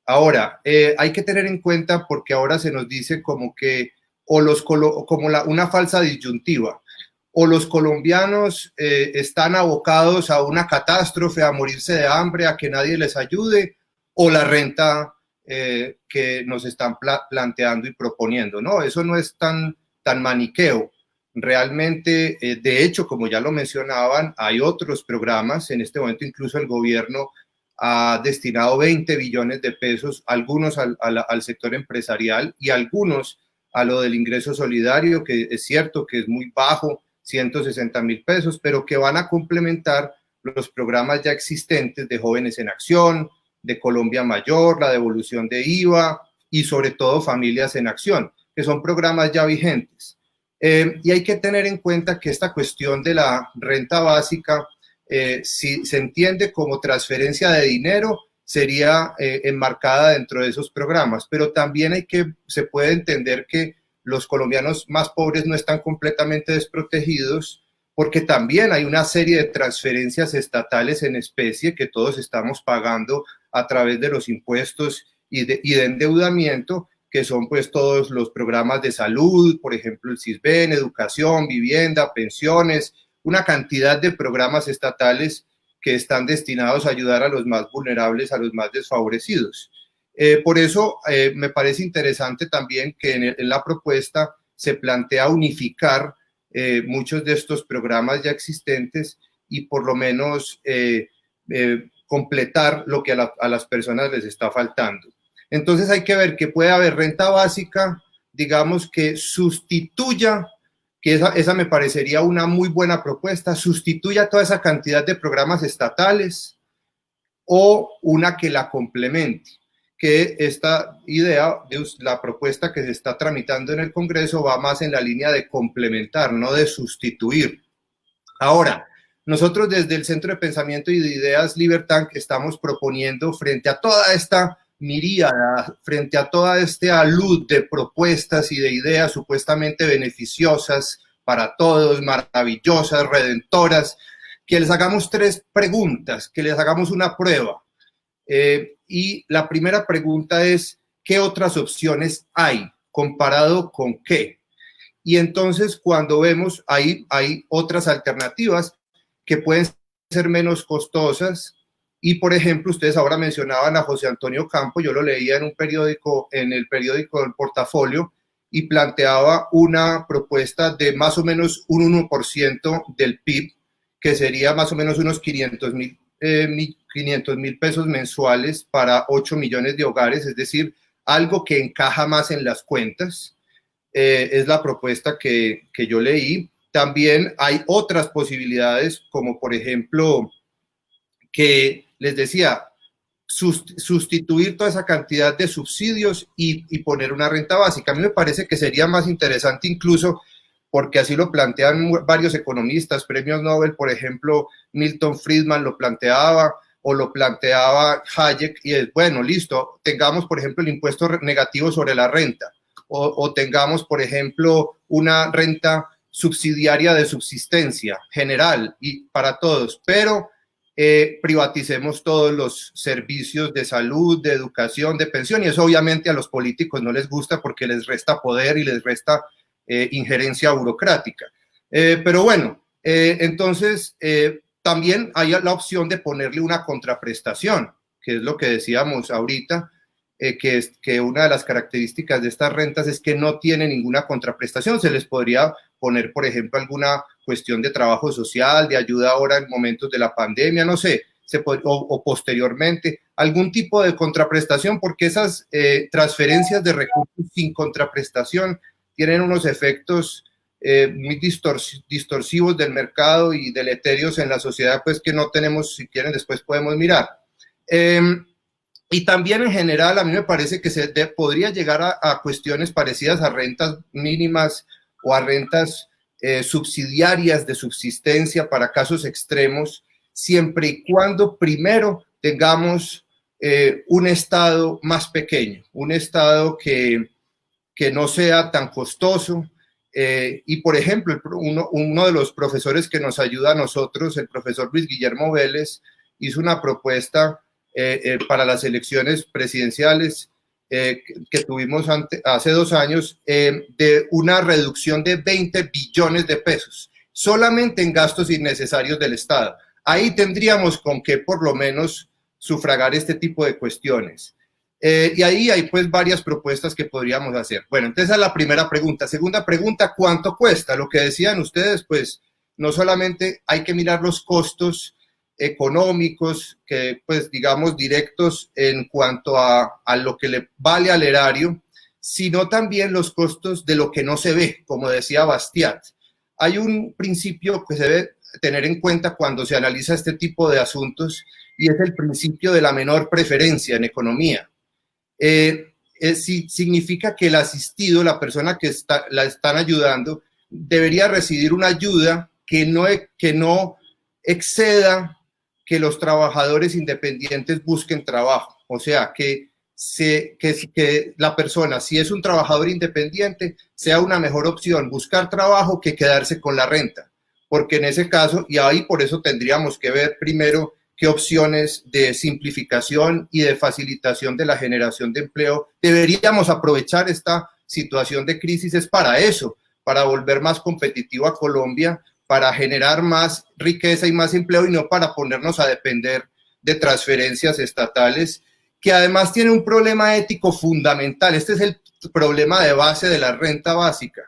Ahora, hay que tener en cuenta, porque ahora se nos dice como que, una falsa disyuntiva, o los colombianos están abocados a una catástrofe, a morirse de hambre, a que nadie les ayude, o la renta que nos están planteando y proponiendo. No, eso no es tan maniqueo. Realmente, de hecho, como ya lo mencionaban, hay otros programas. En este momento incluso el gobierno ha destinado 20 billones de pesos, algunos al sector empresarial y algunos a lo del ingreso solidario, que es cierto que es muy bajo, 160.000 pesos, pero que van a complementar los programas ya existentes de Jóvenes en Acción, de Colombia Mayor, la devolución de IVA y sobre todo Familias en Acción, que son programas ya vigentes. Y hay que tener en cuenta que esta cuestión de la renta básica, si se entiende como transferencia de dinero, sería enmarcada dentro de esos programas, pero también se puede entender que los colombianos más pobres no están completamente desprotegidos, porque también hay una serie de transferencias estatales en especie que todos estamos pagando a través de los impuestos y de endeudamiento, que son pues todos los programas de salud, por ejemplo el CISBEN, educación, vivienda, pensiones, una cantidad de programas estatales que están destinados a ayudar a los más vulnerables, a los más desfavorecidos. Por eso me parece interesante también que en la propuesta se plantea unificar muchos de estos programas ya existentes y por lo menos completar lo que a las personas les está faltando. Entonces hay que ver que puede haber renta básica, digamos, que sustituya, que esa me parecería una muy buena propuesta, sustituya toda esa cantidad de programas estatales, o una que la complemente, que esta idea, la propuesta que se está tramitando en el Congreso va más en la línea de complementar, no de sustituir. Ahora, nosotros desde el Centro de Pensamiento y de Ideas Libertank estamos proponiendo, frente a toda esta miríada, frente a toda esta alud de propuestas y de ideas supuestamente beneficiosas para todos, maravillosas, redentoras, que les hagamos 3 preguntas, que les hagamos una prueba. Y la primera pregunta es, ¿qué otras opciones hay? ¿Comparado con qué? Y entonces cuando vemos, hay otras alternativas que pueden ser menos costosas. Y, por ejemplo, ustedes ahora mencionaban a José Antonio Campo, yo lo leía en un periódico, en el periódico El Portafolio, y planteaba una propuesta de más o menos un 1% del PIB, que sería más o menos unos 500.000 pesos mensuales para 8 millones de hogares, es decir, algo que encaja más en las cuentas. Es la propuesta que yo leí. También hay otras posibilidades, como por ejemplo, que les decía, sustituir toda esa cantidad de subsidios y poner una renta básica. A mí me parece que sería más interesante incluso, porque así lo plantean varios economistas, premios Nobel, por ejemplo, Milton Friedman lo planteaba, o lo planteaba Hayek, y es, bueno, listo, tengamos, por ejemplo, el impuesto negativo sobre la renta, o tengamos, por ejemplo, una renta subsidiaria de subsistencia general y para todos, pero privaticemos todos los servicios de salud, de educación, de pensión, y eso obviamente a los políticos no les gusta porque les resta poder y les resta injerencia burocrática. Pero bueno, entonces también hay la opción de ponerle una contraprestación, que es lo que decíamos ahorita, que una de las características de estas rentas es que no tiene ninguna contraprestación. Se les podría poner, por ejemplo, alguna cuestión de trabajo social, de ayuda ahora en momentos de la pandemia, no sé, o posteriormente, algún tipo de contraprestación, porque esas transferencias de recursos sin contraprestación tienen unos efectos muy distorsivos del mercado y deleterios en la sociedad, pues que no tenemos, si quieren después podemos mirar. Y también en general a mí me parece que podría llegar a cuestiones parecidas a rentas mínimas o a rentas subsidiarias de subsistencia para casos extremos, siempre y cuando primero tengamos un Estado más pequeño, un Estado que no sea tan costoso. Y por ejemplo, uno de los profesores que nos ayuda a nosotros, el profesor Luis Guillermo Vélez, hizo una propuesta para las elecciones presidenciales que tuvimos hace 2 años, de una reducción de 20 billones de pesos, solamente en gastos innecesarios del Estado. Ahí tendríamos con qué por lo menos sufragar este tipo de cuestiones. Y ahí hay pues varias propuestas que podríamos hacer. Bueno, entonces esa es la primera pregunta. Segunda pregunta, ¿cuánto cuesta? Lo que decían ustedes, pues no solamente hay que mirar los costos económicos, que pues digamos directos en cuanto a lo que le vale al erario, sino también los costos de lo que no se ve, como decía Bastiat. Hay un principio que se debe tener en cuenta cuando se analiza este tipo de asuntos, y es el principio de la menor preferencia en economía. Significa que el asistido, la persona que la están ayudando, debería recibir una ayuda que no exceda que los trabajadores independientes busquen trabajo. O sea, que la persona, si es un trabajador independiente, sea una mejor opción buscar trabajo que quedarse con la renta. Porque en ese caso, y ahí por eso tendríamos que ver primero qué opciones de simplificación y de facilitación de la generación de empleo deberíamos aprovechar. Esta situación de crisis es para eso, para volver más competitivo a Colombia, para generar más riqueza y más empleo, y no para ponernos a depender de transferencias estatales, que además tiene un problema ético fundamental. Este es el problema de base de la renta básica,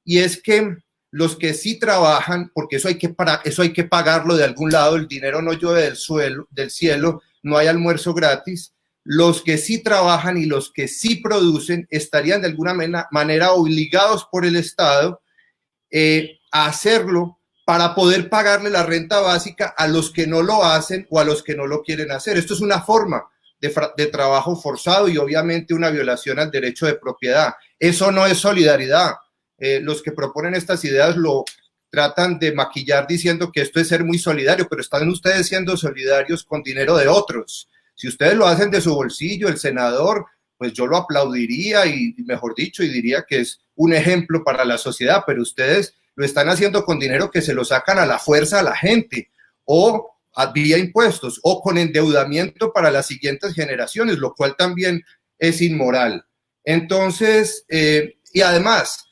y es que los que sí trabajan, porque eso hay que pagarlo de algún lado, el dinero no llueve del cielo, no hay almuerzo gratis. Los que sí trabajan y los que sí producen estarían de alguna manera obligados por el Estado a hacerlo para poder pagarle la renta básica a los que no lo hacen o a los que no lo quieren hacer. Esto es una forma de trabajo forzado y obviamente una violación al derecho de propiedad. Eso no es solidaridad. Los que proponen estas ideas lo tratan de maquillar diciendo que esto es ser muy solidario, pero están ustedes siendo solidarios con dinero de otros. Si ustedes lo hacen de su bolsillo, el senador, pues yo lo aplaudiría y mejor dicho, y diría que es un ejemplo para la sociedad, pero ustedes lo están haciendo con dinero que se lo sacan a la fuerza a la gente, o vía impuestos, o con endeudamiento para las siguientes generaciones, lo cual también es inmoral. Entonces, y además,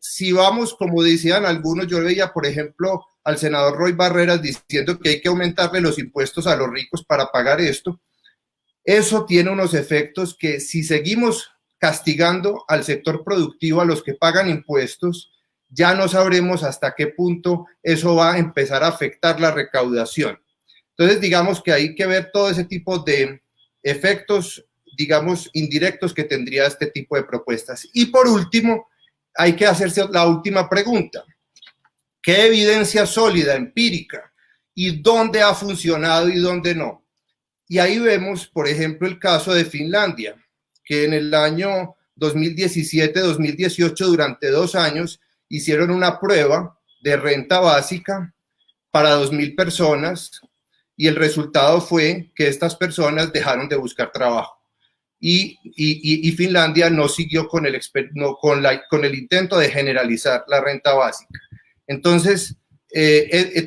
si vamos, como decían algunos, yo veía, por ejemplo, al senador Roy Barreras diciendo que hay que aumentarle los impuestos a los ricos para pagar esto. Eso tiene unos efectos que, si seguimos castigando al sector productivo, a los que pagan impuestos, ya no sabremos hasta qué punto eso va a empezar a afectar la recaudación. Entonces, digamos que hay que ver todo ese tipo de efectos, digamos, indirectos que tendría este tipo de propuestas. Y por último, hay que hacerse la última pregunta. ¿Qué evidencia sólida, empírica, y dónde ha funcionado y dónde no? Y ahí vemos, por ejemplo, el caso de Finlandia, que en el año 2017-2018, durante 2 años, hicieron una prueba de renta básica para 2.000 personas y el resultado fue que estas personas dejaron de buscar trabajo. Y Finlandia no siguió con el intento de generalizar la renta básica. Entonces,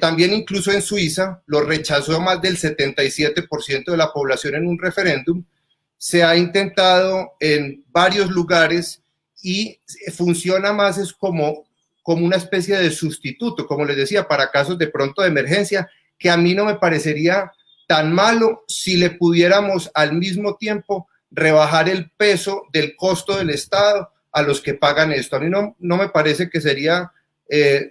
también incluso en Suiza lo rechazó más del 77% de la población en un referéndum. Se ha intentado en varios lugares y funciona más es como una especie de sustituto, como les decía, para casos de pronto de emergencia, que a mí no me parecería tan malo si le pudiéramos al mismo tiempo rebajar el peso del costo del Estado a los que pagan esto. A mí no me parece que sería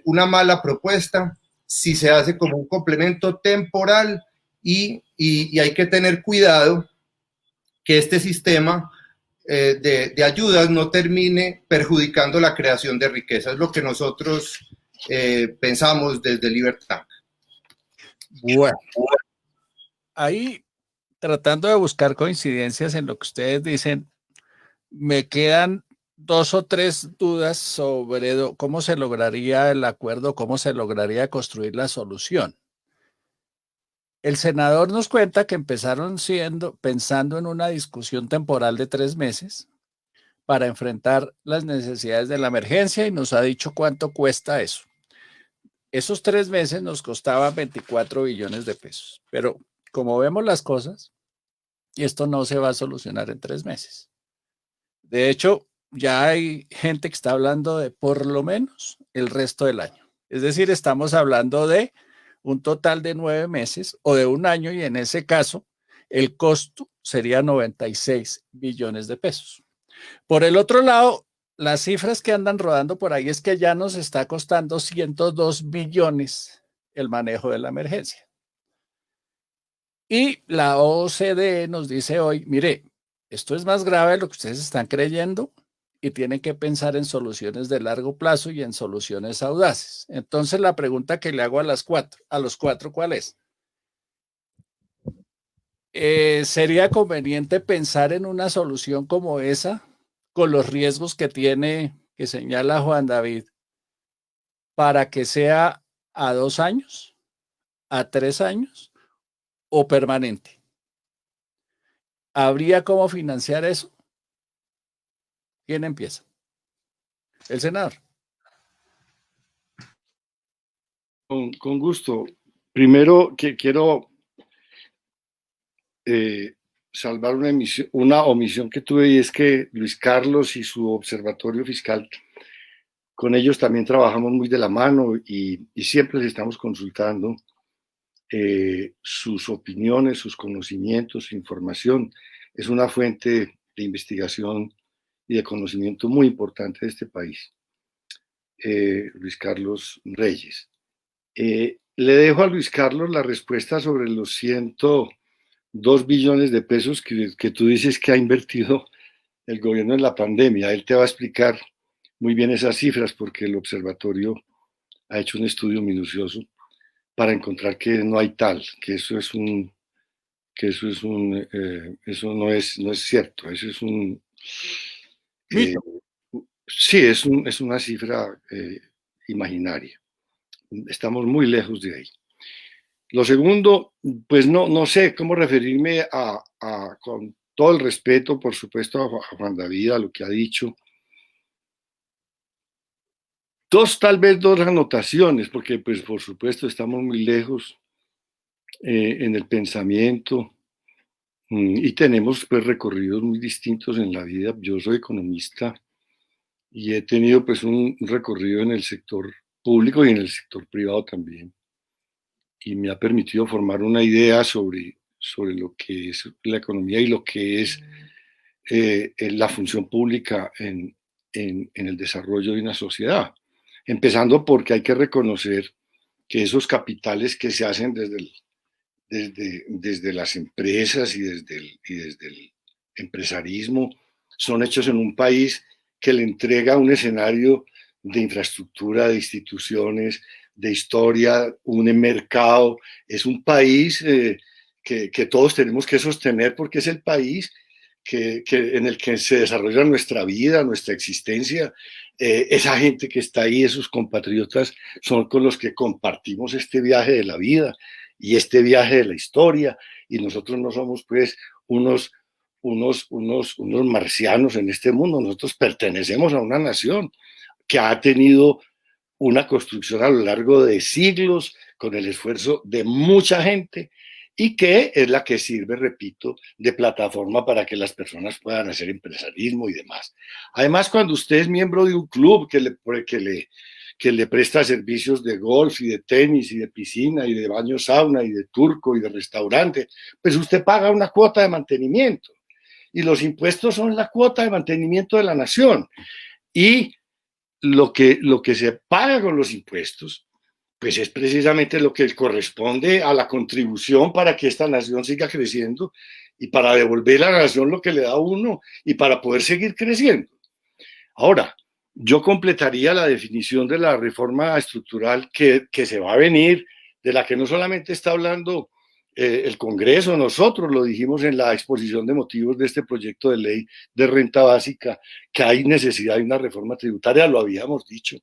una mala propuesta si se hace como un complemento temporal y hay que tener cuidado que este sistema de ayudas no termine perjudicando la creación de riqueza. Es lo que nosotros pensamos desde Libertad. Bueno, ahí tratando de buscar coincidencias en lo que ustedes dicen, me quedan 2 o 3 dudas sobre cómo se lograría el acuerdo, cómo se lograría construir la solución. El senador nos cuenta que empezaron pensando en una discusión temporal de 3 meses para enfrentar las necesidades de la emergencia y nos ha dicho cuánto cuesta eso. Esos 3 meses nos costaban 24 billones de pesos, pero como vemos las cosas, esto no se va a solucionar en 3 meses. De hecho, ya hay gente que está hablando de por lo menos el resto del año. Es decir, estamos hablando de un total de 9 meses o de un año y en ese caso el costo sería 96 billones de pesos. Por el otro lado, las cifras que andan rodando por ahí es que ya nos está costando 102 billones el manejo de la emergencia. Y la OCDE nos dice hoy, mire, esto es más grave de lo que ustedes están creyendo y tienen que pensar en soluciones de largo plazo y en soluciones audaces. Entonces, la pregunta que le hago a los cuatro, ¿cuál es? ¿Sería conveniente pensar en una solución como esa con los riesgos que señala Juan David, para que sea a 2 años, a 3 años o permanente? ¿Habría cómo financiar eso? ¿Quién empieza? El senador. Con gusto. Primero que quiero salvar una omisión que tuve, y es que Luis Carlos y su observatorio fiscal, con ellos también trabajamos muy de la mano y siempre les estamos consultando sus opiniones, sus conocimientos, su información. Es una fuente de investigación y de conocimiento muy importante de este país. Luis Carlos Reyes. Le dejo a Luis Carlos la respuesta sobre los 102 billones de pesos que tú dices que ha invertido el gobierno en la pandemia. Él te va a explicar muy bien esas cifras porque el observatorio ha hecho un estudio minucioso para encontrar que no hay tal, que eso no es cierto, eso es un sí, es una cifra imaginaria. Estamos muy lejos de ahí. Lo segundo, pues no sé cómo referirme con todo el respeto, por supuesto, a Juan David, a lo que ha dicho. Tal vez dos anotaciones, porque pues por supuesto estamos muy lejos en el pensamiento y tenemos pues recorridos muy distintos en la vida. Yo soy economista y he tenido pues un recorrido en el sector público y en el sector privado también, y me ha permitido formar una idea sobre lo que es la economía y lo que es la función pública en el desarrollo de una sociedad. Empezando porque hay que reconocer que esos capitales que se hacen desde las empresas y desde el empresarismo son hechos en un país que le entrega un escenario de infraestructura, de instituciones, de historia, un mercado. Es un país que todos tenemos que sostener porque es el país en el que se desarrolla nuestra vida, nuestra existencia. Esa gente que está ahí, esos compatriotas, son con los que compartimos este viaje de la vida y este viaje de la historia, y nosotros no somos pues unos marcianos en este mundo. Nosotros pertenecemos a una nación que ha tenido una construcción a lo largo de siglos con el esfuerzo de mucha gente y que es la que sirve, repito, de plataforma para que las personas puedan hacer empresarismo y demás. Además, cuando usted es miembro de un club que le presta servicios de golf y de tenis y de piscina y de baño sauna y de turco y de restaurante, pues usted paga una cuota de mantenimiento y los impuestos son la cuota de mantenimiento de la nación. Y lo que se paga con los impuestos, pues es precisamente lo que corresponde a la contribución para que esta nación siga creciendo y para devolver a la nación lo que le da a uno y para poder seguir creciendo. Ahora, yo completaría la definición de la reforma estructural que se va a venir, de la que no solamente está hablando el Congreso, nosotros lo dijimos en la exposición de motivos de este proyecto de ley de renta básica, que hay necesidad de una reforma tributaria, lo habíamos dicho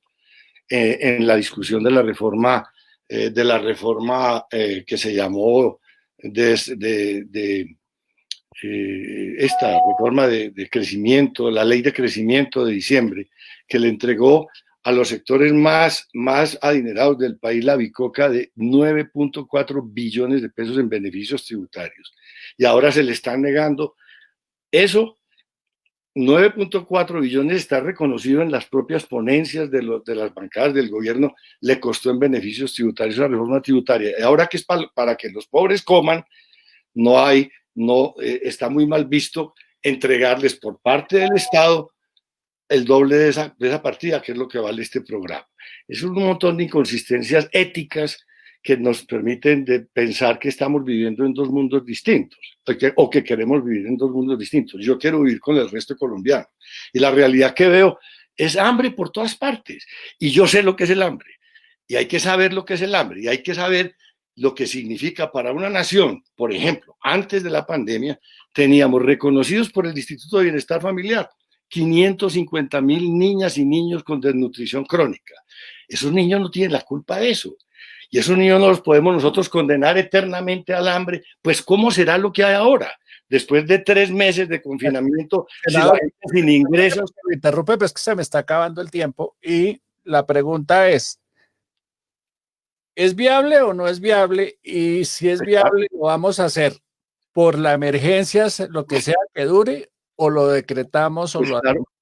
en la discusión de la reforma que se llamó esta reforma de crecimiento, la ley de crecimiento de diciembre, que le entregó a los sectores más adinerados del país la bicoca de 9.4 billones de pesos en beneficios tributarios. Y ahora se le están negando eso. 9.4 billones está reconocido en las propias ponencias de las bancadas del gobierno, le costó en beneficios tributarios la reforma tributaria. Y ahora que es para que los pobres coman, está muy mal visto entregarles por parte del Estado el doble de esa partida, que es lo que vale este programa. Es un montón de inconsistencias éticas que nos permiten pensar que estamos viviendo en dos mundos distintos o que queremos vivir en dos mundos distintos. Yo quiero vivir con el resto colombiano y la realidad que veo es hambre por todas partes y yo sé lo que es el hambre y hay que saber lo que es el hambre y hay que saber lo que significa para una nación. Por ejemplo, antes de la pandemia teníamos reconocidos por el Instituto de Bienestar Familiar 550,000 niñas y niños con desnutrición crónica. Esos niños no tienen la culpa de eso. Y esos niños no los podemos nosotros condenar eternamente al hambre. Pues, ¿cómo será lo que hay ahora? Después de 3 meses de confinamiento, sin ingresos. Me interrumpe, pero es que se me está acabando el tiempo. Y la pregunta ¿es viable o no es viable? Y si es viable, ¿lo vamos a hacer por la emergencia, lo que sea que dure, o lo decretamos? Pues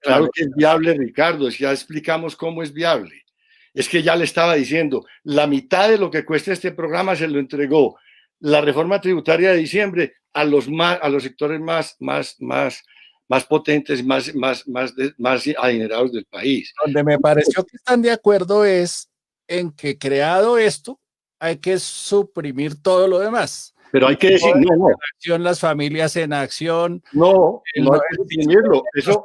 claro que es viable, Ricardo. Ya explicamos cómo es viable. Es que ya le estaba diciendo, la mitad de lo que cuesta este programa se lo entregó la reforma tributaria de diciembre a los sectores más potentes, más adinerados del país. Donde me pareció que están de acuerdo es en que, creado esto, hay que suprimir todo lo demás. Pero hay que decir, no. En acción, las familias en acción. No hay que suprimirlo. Eso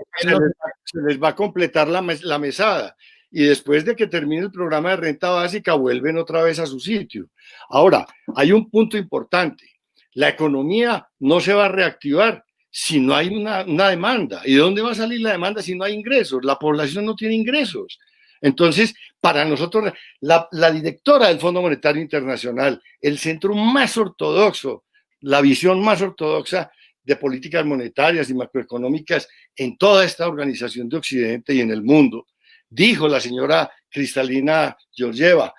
se les va a completar la mesada. Y después de que termine el programa de renta básica, vuelven otra vez a su sitio. Ahora, hay un punto importante. La economía no se va a reactivar si no hay una demanda. ¿Y de dónde va a salir la demanda si no hay ingresos? La población no tiene ingresos. Entonces, para nosotros, la directora del Fondo Monetario Internacional, el centro más ortodoxo, la visión más ortodoxa de políticas monetarias y macroeconómicas en toda esta organización de Occidente y en el mundo, dijo la señora Kristalina Georgieva,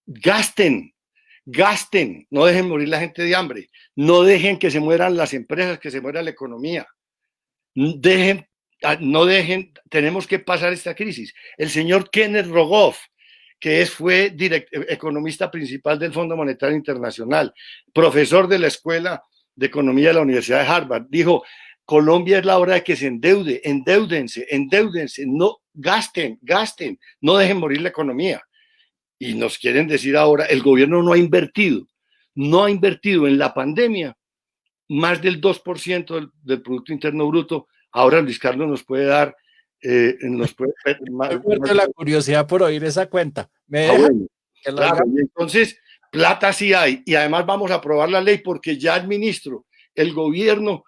gasten, no dejen morir la gente de hambre, no dejen que se mueran las empresas, que se muera la economía, no dejen, tenemos que pasar esta crisis. El señor Kenneth Rogoff, que fue economista principal del Fondo Monetario Internacional, profesor de la Escuela de Economía de la Universidad de Harvard, dijo, Colombia es la hora de que se endeúdense, no gasten, no dejen morir la economía. Y nos quieren decir ahora, el gobierno no ha invertido en la pandemia más del 2% del Producto Interno Bruto. Ahora Luis Carlos nos puede dar, Me muerto la curiosidad por oír esa cuenta. ¿Me deja? Bueno, claro, y entonces plata sí hay, y además vamos a aprobar la ley porque ya el gobierno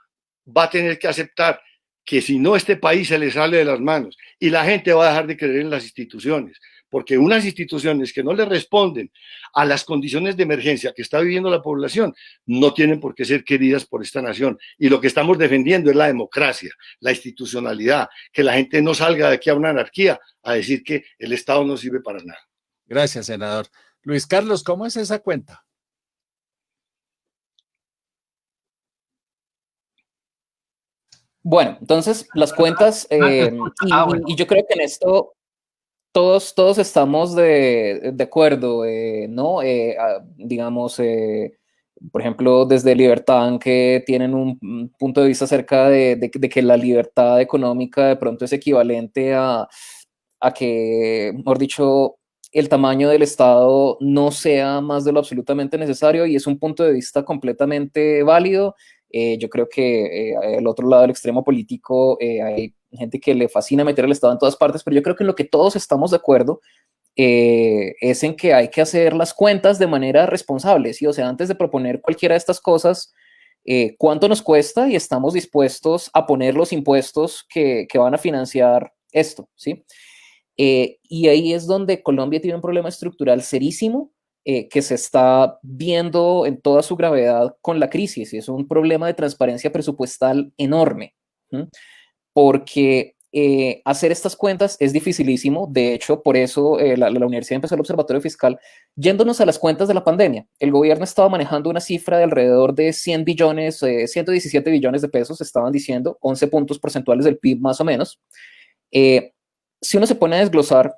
va a tener que aceptar que si no, este país se le sale de las manos y la gente va a dejar de creer en las instituciones, porque unas instituciones que no le responden a las condiciones de emergencia que está viviendo la población no tienen por qué ser queridas por esta nación. Y lo que estamos defendiendo es la democracia, la institucionalidad, que la gente no salga de aquí a una anarquía a decir que el Estado no sirve para nada. Gracias, senador. Luis Carlos, ¿cómo es esa cuenta? Bueno, entonces las cuentas, y yo creo que en esto todos estamos de acuerdo, ¿no? Digamos, por ejemplo, desde Libertad, que tienen un punto de vista acerca de que la libertad económica de pronto es equivalente a que, mejor dicho, el tamaño del Estado no sea más de lo absolutamente necesario, y es un punto de vista completamente válido. Yo creo que al otro lado del extremo político hay gente que le fascina meter al Estado en todas partes, pero yo creo que en lo que todos estamos de acuerdo es en que hay que hacer las cuentas de manera responsable, ¿sí? O sea, antes de proponer cualquiera de estas cosas, ¿cuánto nos cuesta? Y estamos dispuestos a poner los impuestos que van a financiar esto, ¿sí? Y ahí es donde Colombia tiene un problema estructural serísimo que se está viendo en toda su gravedad con la crisis, y es un problema de transparencia presupuestal enorme, ¿sí? Porque hacer estas cuentas es dificilísimo. De hecho, por eso la universidad empezó el Observatorio Fiscal yéndonos a las cuentas de la pandemia. El gobierno estaba manejando una cifra de alrededor de 100 billones, 117 billones de pesos, estaban diciendo, 11 puntos porcentuales del PIB más o menos. Si uno se pone a desglosar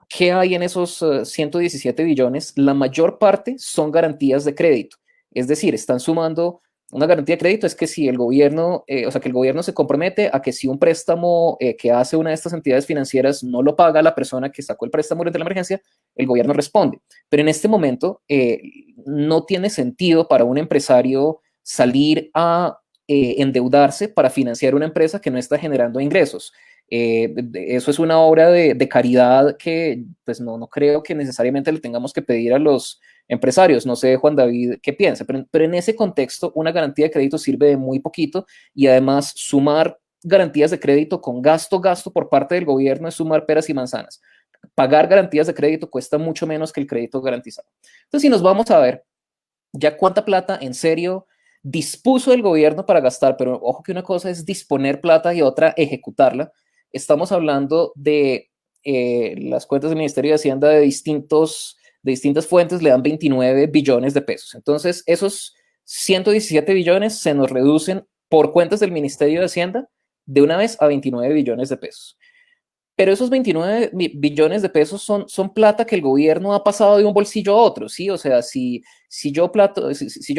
qué hay en esos 117 billones, la mayor parte son garantías de crédito. Es decir, están sumando una garantía de crédito, es que si el gobierno, o sea, que el gobierno se compromete a que si un préstamo que hace una de estas entidades financieras no lo paga la persona que sacó el préstamo durante la emergencia, el gobierno responde. Pero en este momento no tiene sentido para un empresario salir a endeudarse para financiar una empresa que no está generando ingresos. Eso es una obra de caridad que pues no creo que necesariamente le tengamos que pedir a los empresarios. No sé, Juan David, qué piensa, pero en ese contexto una garantía de crédito sirve de muy poquito, y además sumar garantías de crédito con gasto por parte del gobierno es sumar peras y manzanas. Pagar garantías de crédito cuesta mucho menos que el crédito garantizado. Entonces, si nos vamos a ver ya cuánta plata en serio dispuso el gobierno para gastar, pero ojo que una cosa es disponer plata y otra ejecutarla. Estamos hablando de las cuentas del Ministerio de Hacienda de distintas fuentes le dan 29 billones de pesos. Entonces, esos 117 billones se nos reducen por cuentas del Ministerio de Hacienda de una vez a 29 billones de pesos. Pero esos 29 billones de pesos son plata que el gobierno ha pasado de un bolsillo a otro, ¿sí? O sea, si yo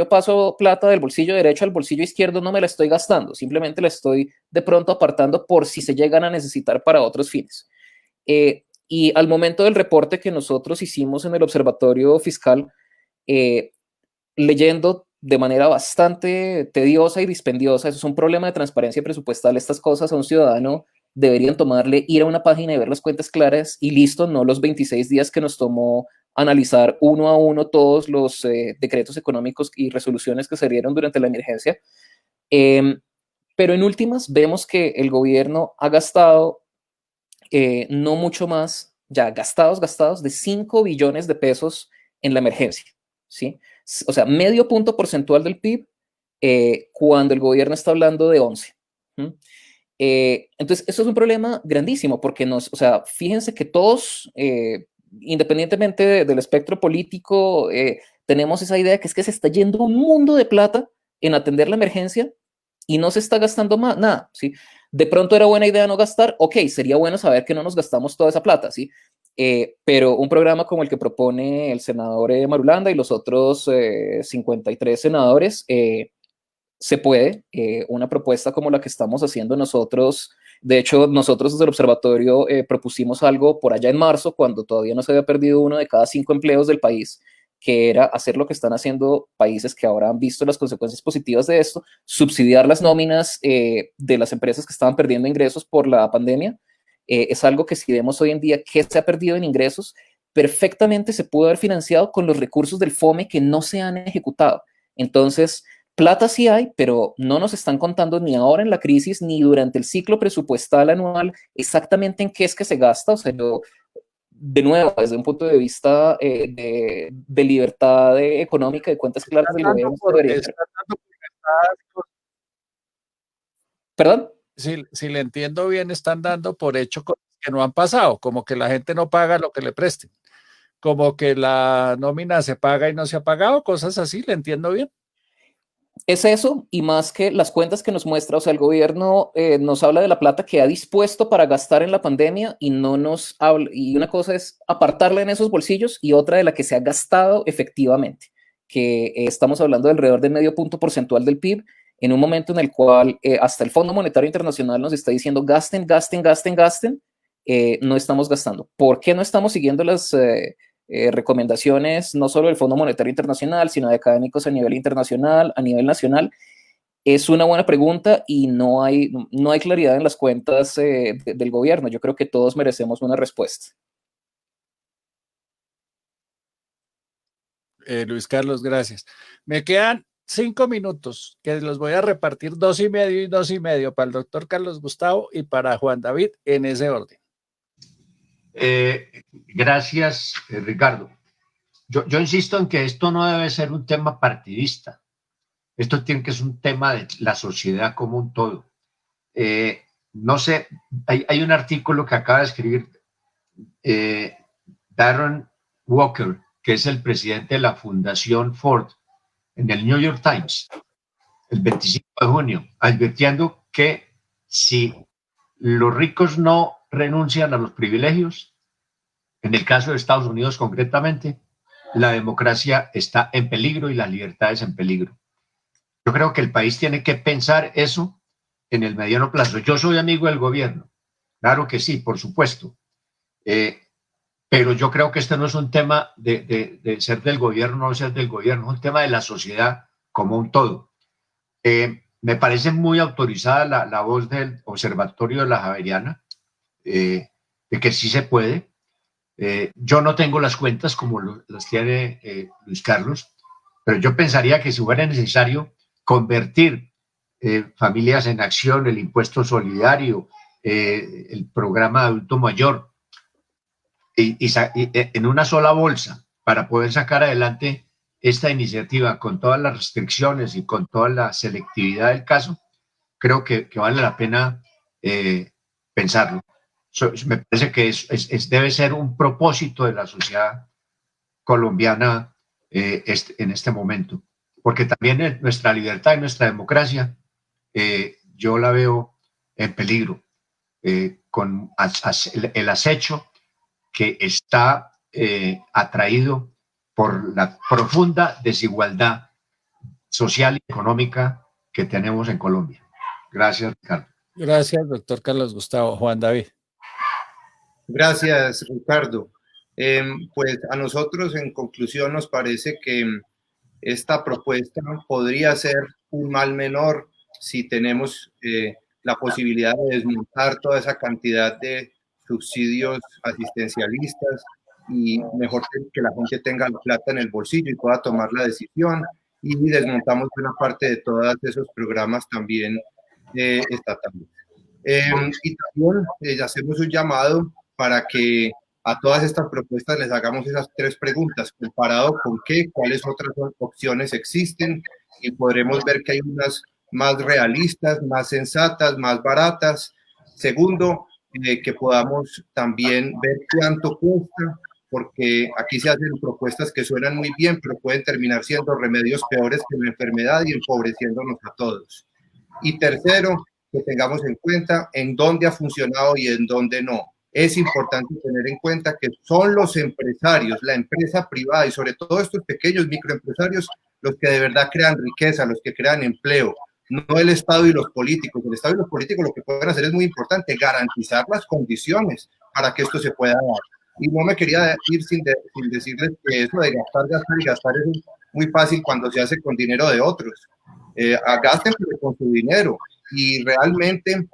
paso plata del bolsillo derecho al bolsillo izquierdo, no me la estoy gastando, simplemente la estoy de pronto apartando por si se llegan a necesitar para otros fines. Y al momento del reporte que nosotros hicimos en el Observatorio Fiscal, leyendo de manera bastante tediosa y dispendiosa, eso es un problema de transparencia presupuestal, estas cosas a un ciudadano deberían tomarle ir a una página y ver las cuentas claras y listo, no los 26 días que nos tomó analizar uno a uno todos los decretos económicos y resoluciones que se dieron durante la emergencia. Pero en últimas vemos que el gobierno ha gastado no mucho más, ya gastados de 5 billones de pesos en la emergencia, ¿sí? O sea, medio punto porcentual del PIB cuando el gobierno está hablando de 11. Entonces, eso es un problema grandísimo porque o sea, fíjense que todos, independientemente del espectro político, tenemos esa idea de que es que se está yendo un mundo de plata en atender la emergencia y no se está gastando nada, ¿sí? De pronto era buena idea no gastar, ok, sería bueno saber que no nos gastamos toda esa plata, ¿sí? Pero un programa como el que propone el senador Marulanda y los otros 53 senadores se puede. Una propuesta como la que estamos haciendo nosotros, de hecho, nosotros desde el observatorio propusimos algo por allá en marzo, cuando todavía no se había perdido 1 de cada 5 empleos del país, que era hacer lo que están haciendo países que ahora han visto las consecuencias positivas de esto, subsidiar las nóminas de las empresas que estaban perdiendo ingresos por la pandemia. Es algo que si vemos hoy en día que se ha perdido en ingresos, perfectamente se pudo haber financiado con los recursos del FOME que no se han ejecutado. Entonces, plata sí hay, pero no nos están contando ni ahora en la crisis ni durante el ciclo presupuestal anual exactamente en qué es que se gasta. O sea, yo, de nuevo, desde un punto de vista de libertad económica, de cuentas claras del gobierno, debería ser. ¿Perdón? Si le entiendo bien, están dando por hecho cosas que no han pasado, como que la gente no paga lo que le presten, como que la nómina se paga y no se ha pagado, cosas así, ¿le entiendo bien? Es eso, y más que las cuentas que nos muestra, o sea, el gobierno nos habla de la plata que ha dispuesto para gastar en la pandemia y no nos habla, y una cosa es apartarla en esos bolsillos y otra de la que se ha gastado efectivamente, que estamos hablando de alrededor de medio punto porcentual del PIB, en un momento en el cual hasta el Fondo Monetario Internacional nos está diciendo gasten, gasten, gasten, gasten, no estamos gastando. ¿Por qué no estamos siguiendo las recomendaciones no solo del Fondo Monetario Internacional, sino de académicos a nivel internacional, a nivel nacional? Es una buena pregunta y no hay claridad en las cuentas del gobierno. Yo creo que todos merecemos una respuesta. Luis Carlos, gracias. Me quedan 5 minutos que los voy a repartir 2,5 y 2,5 para el doctor Carlos Gustavo y para Juan David en ese orden. Gracias, Ricardo. Yo insisto en que esto no debe ser un tema partidista. Esto tiene que ser un tema de la sociedad como un todo. No sé, hay un artículo que acaba de escribir Darren Walker, que es el presidente de la Fundación Ford, en el New York Times, el 25 de junio, advirtiendo que si los ricos no renuncian a los privilegios, en el caso de Estados Unidos concretamente, la democracia está en peligro y las libertades en peligro. Yo creo que el país tiene que pensar eso en el mediano plazo. Yo soy amigo del gobierno, claro que sí, por supuesto, pero yo creo que este no es un tema de ser del gobierno o no ser del gobierno, es un tema de la sociedad como un todo. Me parece muy autorizada la voz del Observatorio de la Javeriana, de que sí se puede. Yo no tengo las cuentas como las tiene Luis Carlos, pero yo pensaría que si fuera necesario convertir Familias en Acción, el impuesto solidario, el programa de adulto mayor, y en una sola bolsa para poder sacar adelante esta iniciativa con todas las restricciones y con toda la selectividad del caso, creo que vale la pena pensarlo. Me parece que debe ser un propósito de la sociedad colombiana en este momento, porque también nuestra libertad y nuestra democracia yo la veo en peligro con el acecho que está atraído por la profunda desigualdad social y económica que tenemos en Colombia. Gracias, Ricardo. Gracias, doctor Carlos Gustavo. Juan David. Gracias, Ricardo. Pues a nosotros, en conclusión, nos parece que esta propuesta podría ser un mal menor si tenemos la posibilidad de desmontar toda esa cantidad de subsidios asistencialistas y mejor que la gente tenga la plata en el bolsillo y pueda tomar la decisión, y desmontamos una parte de todos esos programas también estatales. Y también hacemos un llamado para que a todas estas propuestas les hagamos esas 3 preguntas, comparado con qué, cuáles otras opciones existen, y podremos ver que hay unas más realistas, más sensatas, más baratas. Segundo, que podamos también ver cuánto cuesta, porque aquí se hacen propuestas que suenan muy bien, pero pueden terminar siendo remedios peores que la enfermedad y empobreciéndonos a todos. Y tercero, que tengamos en cuenta en dónde ha funcionado y en dónde no. Es importante tener en cuenta que son los empresarios, la empresa privada y sobre todo estos pequeños microempresarios los que de verdad crean riqueza, los que crean empleo, no el Estado y los políticos. El Estado y los políticos lo que pueden hacer es muy importante, garantizar las condiciones para que esto se pueda dar. Y no me quería ir sin decirles que eso de gastar es muy fácil cuando se hace con dinero de otros. Gasten con su dinero y realmente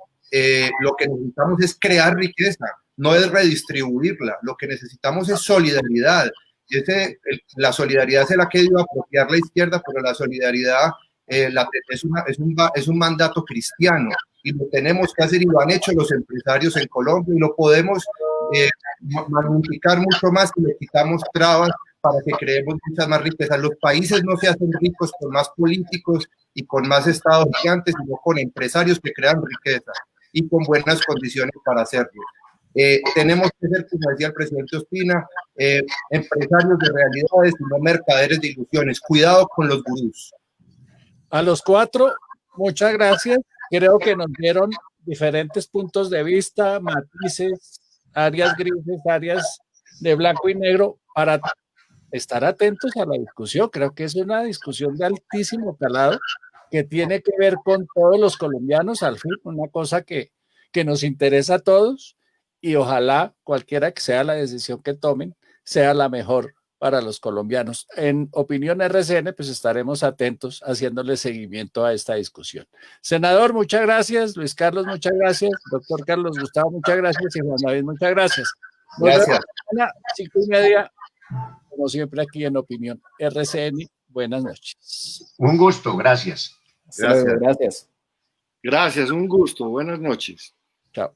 lo que necesitamos es crear riqueza, no es redistribuirla. Lo que necesitamos es solidaridad. La solidaridad se la ha querido apropiar la izquierda, pero la solidaridad es un mandato cristiano y lo tenemos que hacer y lo han hecho los empresarios en Colombia y lo podemos magnificar mucho más si le quitamos trabas para que creemos muchas más riquezas. Los países no se hacen ricos con más políticos y con más estados gigantes, sino con empresarios que crean riqueza y con buenas condiciones para hacerlo. Tenemos que ser, como decía el presidente Ospina, empresarios de realidades y no mercaderes de ilusiones. Cuidado con los gurús. A los cuatro, muchas gracias. Creo que nos dieron diferentes puntos de vista, matices, áreas grises, áreas de blanco y negro para estar atentos a la discusión. Creo que es una discusión de altísimo calado que tiene que ver con todos los colombianos, al fin, una cosa que nos interesa a todos y ojalá cualquiera que sea la decisión que tomen sea la mejor para los colombianos. En Opinión RCN, pues estaremos atentos haciéndole seguimiento a esta discusión. Senador, muchas gracias. Luis Carlos, muchas gracias. Doctor Carlos Gustavo, muchas gracias. Y Juan David, muchas gracias. Gracias. 5:30, como siempre aquí en Opinión RCN. Buenas noches. Un gusto, gracias. Gracias. Gracias, un gusto. Buenas noches. Chao.